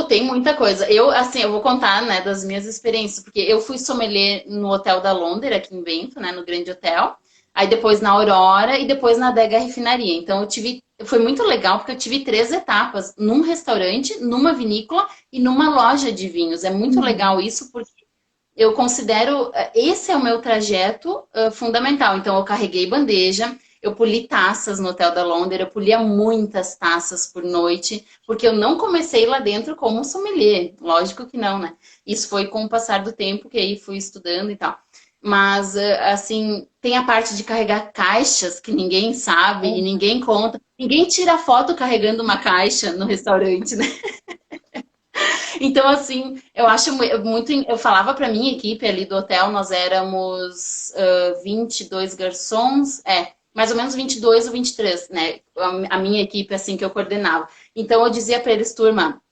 Tem muita coisa. Eu, assim, eu vou contar, né, das minhas experiências, porque eu fui sommelier no Hotel da Londres, aqui em Bento, né, no Grande Hotel. Aí depois na Aurora e depois na Adega Refinaria. Então foi muito legal porque eu tive 3 etapas, num restaurante, numa vinícola e numa loja de vinhos. É muito Uhum. legal isso porque eu considero, esse é o meu trajeto fundamental. Então, eu carreguei bandeja, eu poli taças no Hotel da Londres, eu polia muitas taças por noite, porque eu não comecei lá dentro como sommelier, lógico que não, né? Isso foi com o passar do tempo, que aí fui estudando e tal. Mas, assim, tem a parte de carregar caixas que ninguém sabe e ninguém conta. Ninguém tira foto carregando uma caixa no restaurante, né? Então, assim, eu acho muito. Eu falava para minha equipe ali do hotel, nós éramos 22 garçons, mais ou menos 22 ou 23, né? A minha equipe, assim, que eu coordenava. Então, eu dizia para eles, turma,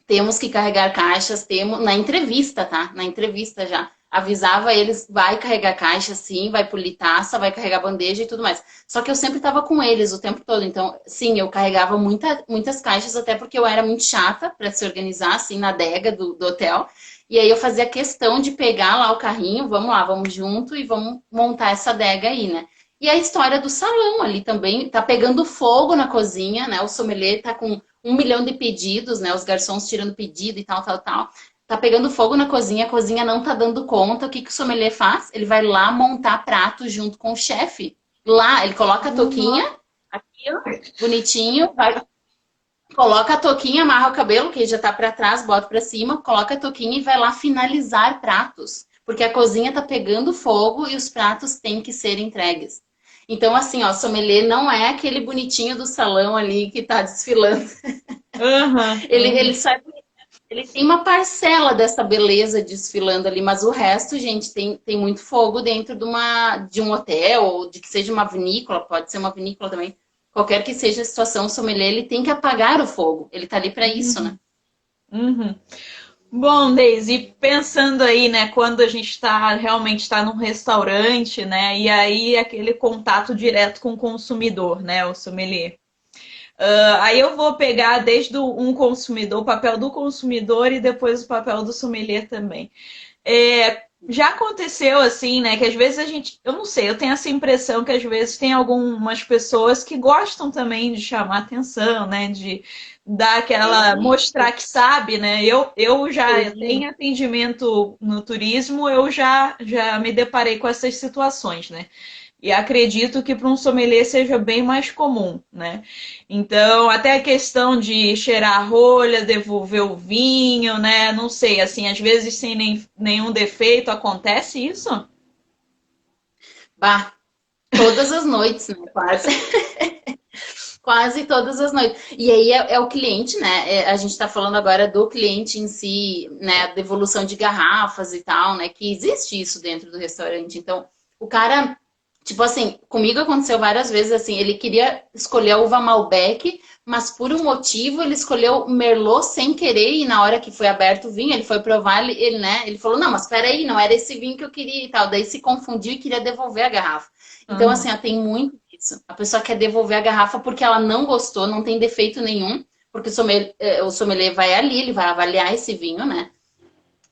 temos que carregar caixas, temos na entrevista, tá? Na entrevista já. Avisava eles, vai carregar caixa, sim, vai polir taça, vai carregar bandeja e tudo mais. Só que eu sempre estava com eles o tempo todo. Então, sim, eu carregava muitas caixas, até porque eu era muito chata para se organizar, assim, na adega do hotel. E aí eu fazia questão de pegar lá o carrinho, vamos lá, vamos junto e vamos montar essa adega aí, né? E a história do salão ali também, tá pegando fogo na cozinha, né? O sommelier tá com 1 milhão de pedidos, né? Os garçons tirando pedido e tal, tal, tal. Tá pegando fogo na cozinha, a cozinha não tá dando conta. O que que o sommelier faz? Ele vai lá montar prato junto com o chefe. Lá, ele coloca a touquinha, aqui, ó, bonitinho, vai, coloca a touquinha, amarra o cabelo, que já tá pra trás, bota pra cima, coloca a touquinha e vai lá finalizar pratos. Porque a cozinha tá pegando fogo e os pratos têm que ser entregues. Então, assim, ó, sommelier não é aquele bonitinho do salão ali que tá desfilando. Aham. Ele sabe, ele tem uma parcela dessa beleza desfilando ali, mas o resto, gente, tem muito fogo dentro de um hotel, ou de que seja uma vinícola, pode ser uma vinícola também. Qualquer que seja a situação, o sommelier, ele tem que apagar o fogo. Ele tá ali para isso, né? Uhum. Bom, Deise, pensando aí, né, quando a gente realmente está num restaurante, né, e aí aquele contato direto com o consumidor, né, o sommelier. Aí eu vou pegar desde um consumidor, o papel do consumidor e depois o papel do sommelier também. Já aconteceu assim, né, que às vezes eu não sei, eu tenho essa impressão que às vezes tem algumas pessoas que gostam também de chamar atenção, né, de dar aquela, mostrar que sabe, né, eu já tenho atendimento no turismo, eu já me deparei com essas situações, né, e acredito que para um sommelier seja bem mais comum, né? Então, até a questão de cheirar a rolha, devolver o vinho, né? Não sei, assim, às vezes sem nenhum defeito, acontece isso? Bah, todas as noites, né? Quase. Quase todas as noites. E aí é o cliente, né? A gente está falando agora do cliente em si, né? A devolução de garrafas e tal, né? Que existe isso dentro do restaurante. Então, o cara, tipo assim, comigo aconteceu várias vezes assim, ele queria escolher a uva Malbec, mas por um motivo ele escolheu Merlot sem querer e na hora que foi aberto o vinho, ele foi provar, né? Ele falou, não, mas peraí, não era esse vinho que eu queria e tal. Daí se confundiu e queria devolver a garrafa. Então, assim, ó, tem muito isso. A pessoa quer devolver a garrafa porque ela não gostou, não tem defeito nenhum, porque o sommelier vai ali, ele vai avaliar esse vinho, né?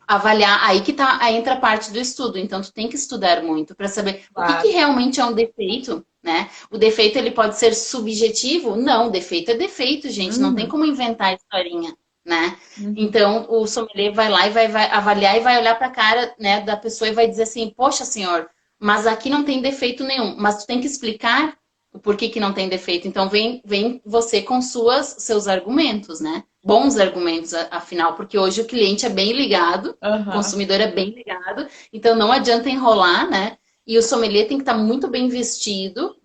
Avaliar, aí que tá, aí entra a parte do estudo. Então, tu tem que estudar muito para saber o que realmente é um defeito, né? O defeito, ele pode ser subjetivo? Não, defeito é defeito, gente. Não tem como inventar a historinha, né? Então, o sommelier vai lá e vai avaliar e vai olhar para a cara, né, da pessoa e vai dizer assim, poxa, senhor, mas aqui não tem defeito nenhum. Mas tu tem que explicar o porquê que não tem defeito. Então, vem você com seus argumentos, né? Bons argumentos, afinal, porque hoje o cliente é bem ligado, o consumidor é bem ligado, então não adianta enrolar, né? E o sommelier tem que estar muito bem vestido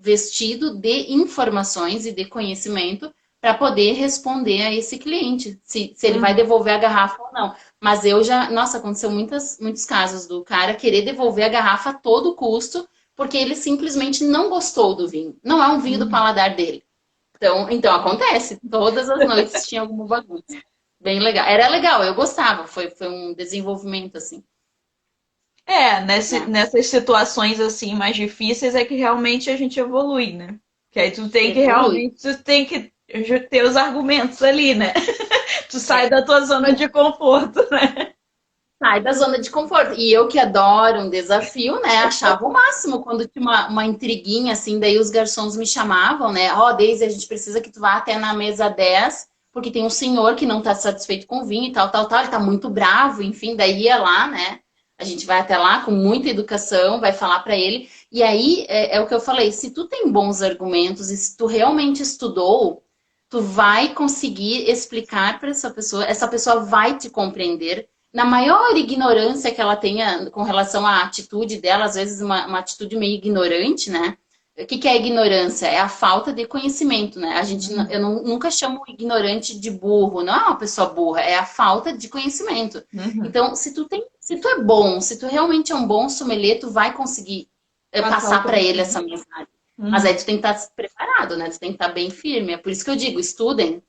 de informações e de conhecimento para poder responder a esse cliente, se ele vai devolver a garrafa ou não. Mas nossa, aconteceu muitos casos do cara querer devolver a garrafa a todo custo, porque ele simplesmente não gostou do vinho. Não é um vinho do paladar dele. Então acontece. Todas as noites tinha alguma bagunça. Bem legal. Era legal, eu gostava. Foi um desenvolvimento, assim. Nessas situações assim mais difíceis é que realmente a gente evolui, né? Que aí tu tem que ter os argumentos ali, né? Tu sai da tua zona de conforto, né? Sai da zona de conforto. E eu que adoro um desafio, né? Achava o máximo quando tinha uma intriguinha, assim, daí os garçons me chamavam, né? Ó, Deise, a gente precisa que tu vá até na mesa 10, porque tem um senhor que não tá satisfeito com o vinho e tal, tal, tal. Ele tá muito bravo, enfim, daí ia lá, né? A gente vai até lá com muita educação, vai falar para ele. E aí, é o que eu falei, se tu tem bons argumentos e se tu realmente estudou, tu vai conseguir explicar para essa pessoa vai te compreender na maior ignorância que ela tenha com relação à atitude dela, às vezes uma atitude meio ignorante, né? O que é ignorância? É a falta de conhecimento, né? Eu nunca chamo o ignorante de burro, não é uma pessoa burra, é a falta de conhecimento. Então, se tu é bom, se tu realmente é um bom sommelier, tu vai conseguir passar para ele essa mensagem. Mas aí tu tem que estar preparado, né? Tu tem que estar bem firme. É por isso que eu digo, estudem.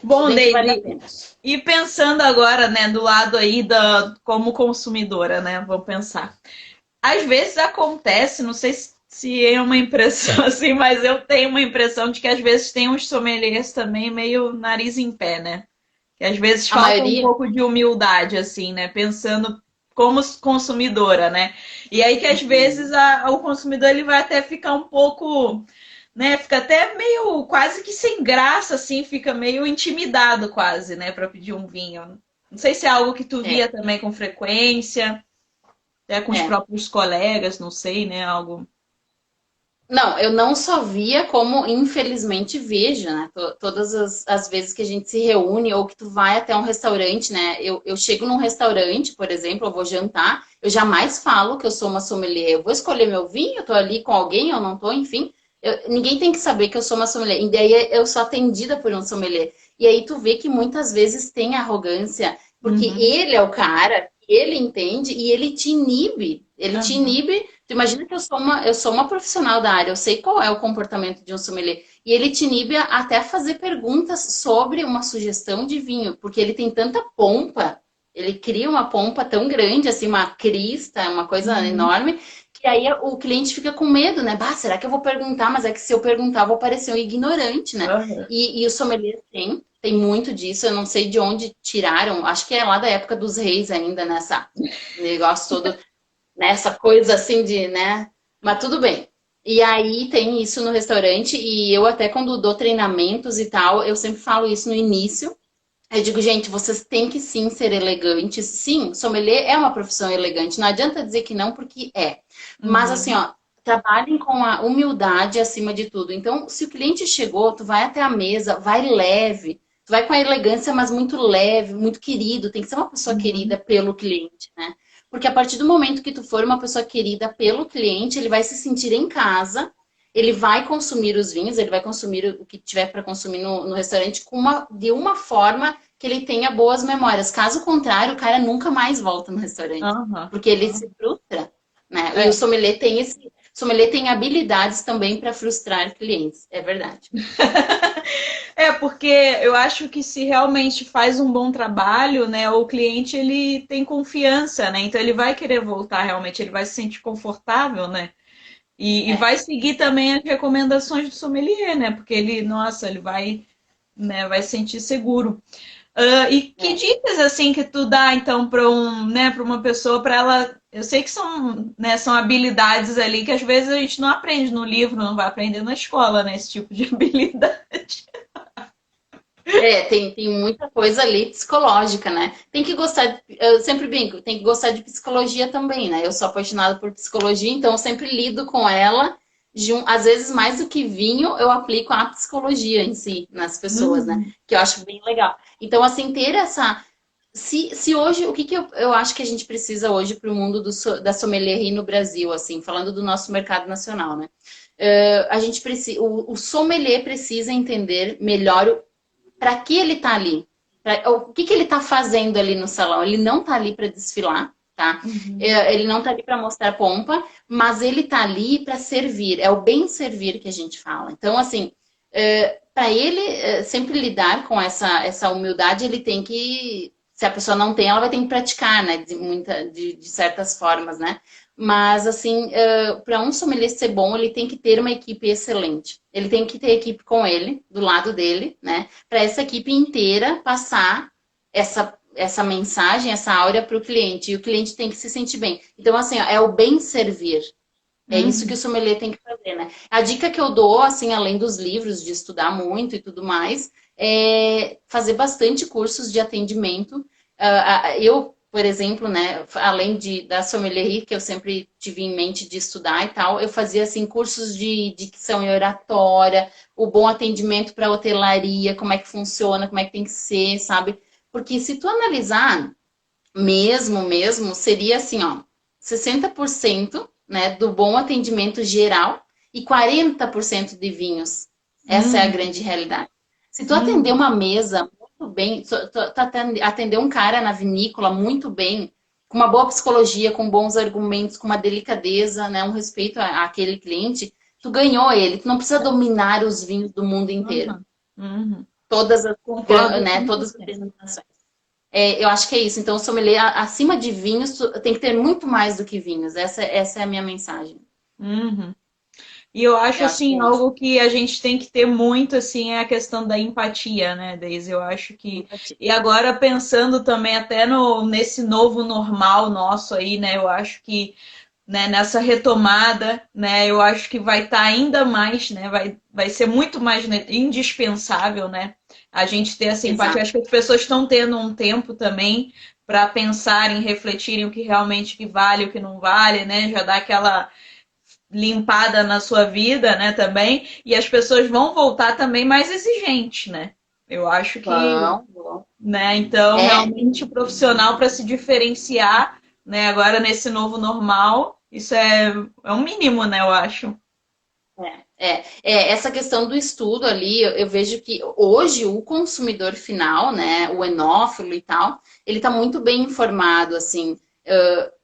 Bom, Deise, e pensando agora, né, do lado aí como consumidora, né, vou pensar. Às vezes acontece, não sei se é uma impressão assim, mas eu tenho uma impressão de que às vezes tem uns sommeliers também meio nariz em pé, né? Que às vezes A falta um maioria pouco de humildade, assim, né? Pensando como consumidora, né? E aí que às vezes o consumidor ele vai até ficar um pouco, né? Fica até meio quase que sem graça, assim, fica meio intimidado quase, né? Para pedir um vinho. Não sei se é algo que tu é, via também com frequência, até com os é. próprios colegas, não sei, né? Algo. Não, eu não só via, como infelizmente vejo, né? Todas as vezes que a gente se reúne ou que tu vai até um restaurante, né? Eu chego num restaurante, por exemplo, eu vou jantar, eu jamais falo que eu sou uma sommelier. Eu vou escolher meu vinho, eu tô ali com alguém, eu não tô, enfim. Ninguém tem que saber que eu sou uma sommelier. E daí eu sou atendida por um sommelier. E aí tu vê que muitas vezes tem arrogância, porque Uhum. ele é o cara, ele entende e ele te inibe. Ele te Uhum. inibe. Tu imagina que eu sou uma profissional da área, eu sei qual é o comportamento de um sommelier. E ele te inibe até a fazer perguntas sobre uma sugestão de vinho, porque ele tem tanta pompa, ele cria uma pompa tão grande, assim, uma crista, uma coisa Uhum. enorme, que aí o cliente fica com medo, né? Bah, será que eu vou perguntar? Mas é que se eu perguntar, eu vou parecer um ignorante, né? Uhum. E o sommelier tem muito disso, eu não sei de onde tiraram, acho que é lá da época dos reis ainda, nessa negócio todo nessa coisa assim de, né? Mas tudo bem. E aí tem isso no restaurante e eu até quando dou treinamentos e tal, eu sempre falo isso no início. Eu digo, gente, vocês têm que sim ser elegantes. Sim, sommelier é uma profissão elegante. Não adianta dizer que não, porque é. Mas assim, Uhum. ó, trabalhem com a humildade acima de tudo. Então, se o cliente chegou, tu vai até a mesa, vai leve. Tu vai com a elegância, mas muito leve, muito querido. Tem que ser uma pessoa querida Uhum. pelo cliente, né? Porque a partir do momento que tu for uma pessoa querida pelo cliente, ele vai se sentir em casa, ele vai consumir os vinhos, ele vai consumir o que tiver para consumir no restaurante de uma forma que ele tenha boas memórias. Caso contrário, o cara nunca mais volta no restaurante, Aham. porque ele se Aham. frustra, né? E o É. sommelier tem habilidades também para frustrar clientes, é verdade. É, porque eu acho que se realmente faz um bom trabalho, né, o cliente ele tem confiança, né? Então ele vai querer voltar realmente, ele vai se sentir confortável, né? E É. vai seguir também as recomendações do sommelier, né? Porque ele, nossa, ele vai, né, vai se sentir seguro. E que É. dicas assim que tu dá então para né, para uma pessoa para ela, eu sei que são, né, são habilidades ali que às vezes a gente não aprende no livro, não vai aprender na escola, né, esse tipo de habilidade. Tem muita coisa ali psicológica, né? Tem que gostar, eu sempre brinco, tem que gostar de psicologia também, né? Eu sou apaixonada por psicologia, então eu sempre lido com ela. Às vezes, mais do que vinho, eu aplico a psicologia em si, nas pessoas, né? Uhum. Que eu acho bem legal. Então, assim, ter essa. Se hoje, o que, que eu acho que a gente precisa hoje para o mundo da sommelierie no Brasil, assim, falando do nosso mercado nacional, né? A gente precisa, o sommelier precisa entender melhor para que ele está ali? O que ele está fazendo ali no salão? Ele não está ali para desfilar, tá? Uhum. Ele não está ali para mostrar pompa, mas ele está ali para servir. É o bem servir que a gente fala. Então, assim, para ele sempre lidar com essa humildade, ele tem que. Se a pessoa não tem, ela vai ter que praticar, né? De certas formas, né? Mas, assim, para um sommelier ser bom, ele tem que ter uma equipe excelente. Ele tem que ter equipe com ele, do lado dele, né? Para essa equipe inteira passar essa mensagem, essa áurea para o cliente. E o cliente tem que se sentir bem. Então, assim, ó, é o bem servir. É isso que o Uhum. sommelier tem que fazer, né? A dica que eu dou, assim, além dos livros, de estudar muito e tudo mais, é fazer bastante cursos de atendimento. Eu, por exemplo, né, além da sommelierie, que eu sempre tive em mente de estudar e tal, eu fazia, assim, cursos de dicção e oratória, o bom atendimento para hotelaria, como é que funciona, como é que tem que ser, sabe? Porque se tu analisar mesmo, seria assim, ó, 60%, né, do bom atendimento geral e 40% de vinhos. Essa é a Uhum. grande realidade. Se tu atender Uhum. uma mesa muito bem, tu atender um cara na vinícola muito bem, com uma boa psicologia, com bons argumentos, com uma delicadeza, né, um respeito àquele cliente, tu ganhou ele. Tu não precisa dominar os vinhos do mundo inteiro. Uhum. Uhum. Todas as, Concordo né, todas as 100%. denominações. Eu acho que é isso. Então, o sommelier, acima de vinhos, tem que ter muito mais do que vinhos. Essa é a minha mensagem. Uhum. E eu acho, Eu acho que assim, é isso. algo que a gente tem que ter muito, assim, é a questão da empatia, né, Deise? Eu acho que... Empatia. E agora, pensando também até no, nesse novo normal nosso aí, né, eu acho que, né, nessa retomada, né, eu acho que vai estar ainda mais, né, vai ser muito mais, né, indispensável, né, a gente ter essa empatia. Exato. Acho que as pessoas estão tendo um tempo também para pensarem, refletirem o que realmente que vale, o que não vale, né, já dá aquela limpada na sua vida, né, também, e as pessoas vão voltar também mais exigentes, né? Eu acho que, Vão, vão. né, então É, realmente o profissional para se diferenciar, né, agora nesse novo normal, isso é um mínimo, né, eu acho. essa questão do estudo ali, eu vejo que hoje o consumidor final, né, o enófilo e tal, ele está muito bem informado, assim,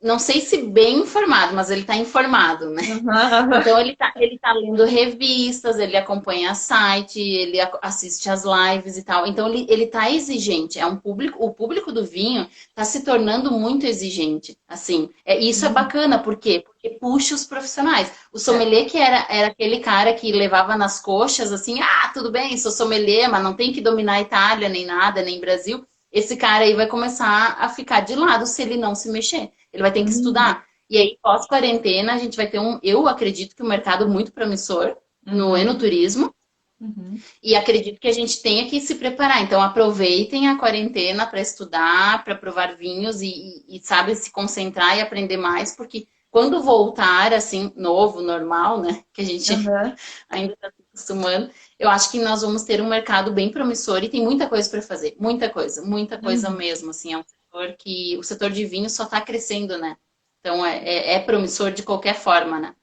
não sei se bem informado, mas ele está informado, né? Uhum, uhum. Então ele tá lendo revistas, ele acompanha site, ele assiste as lives e tal. Então ele tá exigente. É um público, o público do vinho tá se tornando muito exigente. Assim, isso é bacana, por quê? Porque puxa os profissionais. O É. sommelier que era aquele cara que levava nas coxas, assim, tudo bem, sou sommelier, mas não tem que dominar a Itália, nem nada, nem Brasil. Esse cara aí vai começar a ficar de lado se ele não se mexer. Ele vai ter que Uhum, estudar. E aí, pós-quarentena, a gente vai ter eu acredito que um mercado muito promissor no uhum, enoturismo, uhum, e acredito que a gente tenha que se preparar. Então, aproveitem a quarentena para estudar, para provar vinhos e, sabe, se concentrar e aprender mais, porque quando voltar, assim, novo, normal, né, que a gente uhum, ainda está se acostumando, eu acho que nós vamos ter um mercado bem promissor e tem muita coisa para fazer, muita coisa uhum. mesmo, assim, é um setor que, o setor de vinho só está crescendo, né? Então, é promissor de qualquer forma, né?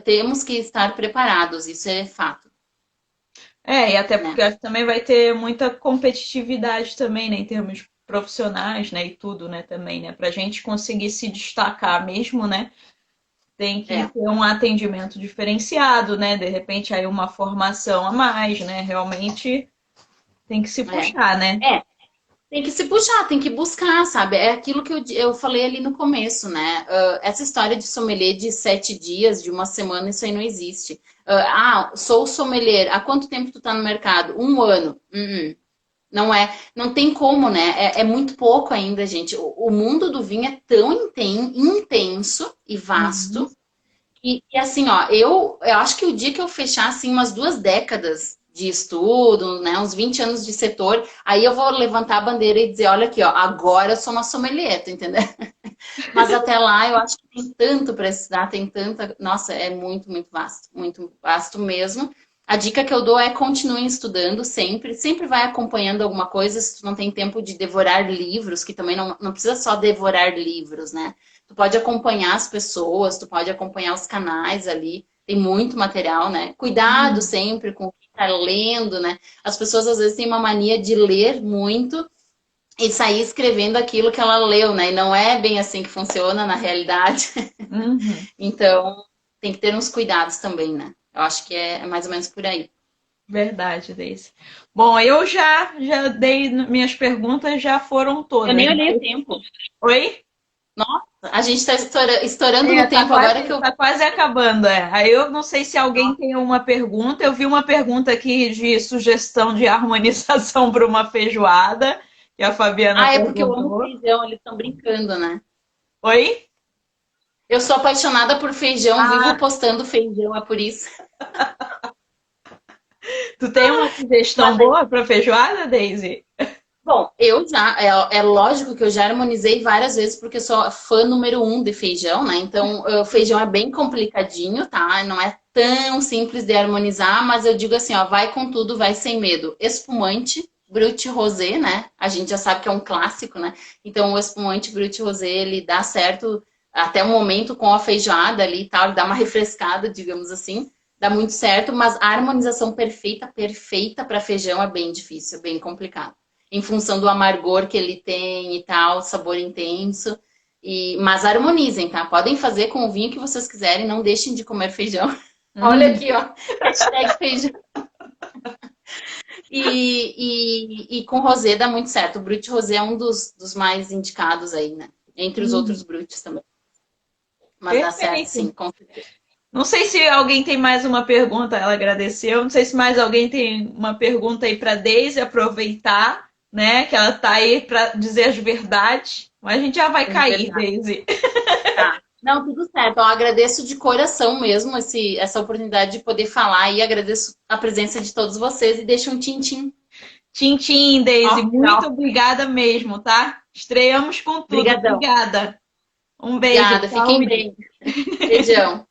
Temos que estar preparados, isso é fato, É, e até porque né? acho que também vai ter muita competitividade também, né, em termos profissionais, né, e tudo, né, também, né, pra gente conseguir se destacar mesmo, né, tem que É, ter um atendimento diferenciado, né, de repente aí uma formação a mais, né, realmente tem que se é. puxar, né. É, tem que se puxar, tem que buscar, sabe? É aquilo que eu falei ali no começo, né? Essa história de sommelier de 7 dias, de uma semana, isso aí não existe. Sou sommelier. Há quanto tempo tu tá no mercado? Um ano. Não é, não tem como, né? É muito pouco ainda, gente. O mundo do vinho é tão intenso e Uhum. vasto e assim, ó, eu acho que o dia que eu fechar assim umas 2 décadas de estudo, né, uns 20 anos de setor, aí eu vou levantar a bandeira e dizer, olha aqui, ó, agora eu sou uma sommelier, tu entendeu? Mas até lá eu acho que tem tanto para estudar, tem tanta, nossa, é muito vasto mesmo. A dica que eu dou é continuem estudando sempre, sempre vai acompanhando alguma coisa, se tu não tem tempo de devorar livros, que também não precisa só devorar livros, né? Tu pode acompanhar as pessoas, tu pode acompanhar os canais ali, tem muito material, né? Cuidado Uhum. sempre com o que tá lendo, né? As pessoas às vezes têm uma mania de ler muito e sair escrevendo aquilo que ela leu, né? E não é bem assim que funciona na realidade. Uhum. Então, tem que ter uns cuidados também, né? Eu acho que é mais ou menos por aí. Verdade, Daisy. Bom, eu já dei minhas perguntas, já foram Eu todas. nem olhei o tempo. Oi? Nossa, a gente está estourando É, no tempo agora que eu. tá quase acabando, é. Aí eu não sei se alguém tem uma pergunta. Eu vi uma pergunta aqui de sugestão de harmonização para uma feijoada, que a Fabiana É porque eu amo perguntou. feijão, eles estão brincando, né? Oi? Eu sou apaixonada por feijão, vivo Ah, postando feijão, é por isso. tu tem uma Mas, sugestão boa para feijoada, Daisy? bom, é lógico que eu já harmonizei várias vezes, porque eu sou fã número 1 de feijão, né? Então, o feijão é bem complicadinho, tá? Não é tão simples de harmonizar, mas eu digo assim, ó, vai com tudo, vai sem medo. Espumante, Brut Rosé, né? A gente já sabe que é um clássico, né? Então, o espumante Brut Rosé, ele dá certo até o momento com a feijoada ali e tal, ele dá uma refrescada, digamos assim. Dá muito certo, mas a harmonização perfeita, perfeita para feijão é bem difícil, é bem complicado em função do amargor que ele tem e tal, sabor intenso. Mas harmonizem, tá? Podem fazer com o vinho que vocês quiserem, não deixem de comer feijão. Olha Hum, aqui, ó. Hashtag feijão. E com rosé dá muito certo. O Brut Rosé é um dos mais indicados aí, né? Entre os outros hum. Bruts também. Mas dá certo, sim, Perfeito. com certeza. Não sei se alguém tem mais uma pergunta, ela agradeceu. Não sei se mais alguém tem uma pergunta aí para Deise aproveitar, né? Que ela tá aí para dizer as verdades. Mas a gente já vai É cair, verdade. Deise. Tá. Não, tudo certo. Eu agradeço de coração mesmo essa oportunidade de poder falar e agradeço a presença de todos vocês e deixo um tchim-tchim. Tchim, tchim, Deise. Ó, final. Muito obrigada mesmo, tá? Estreamos com tudo. Obrigadão. Obrigada. Um beijo. Obrigada. Fiquem Saúde. bem. Beijão.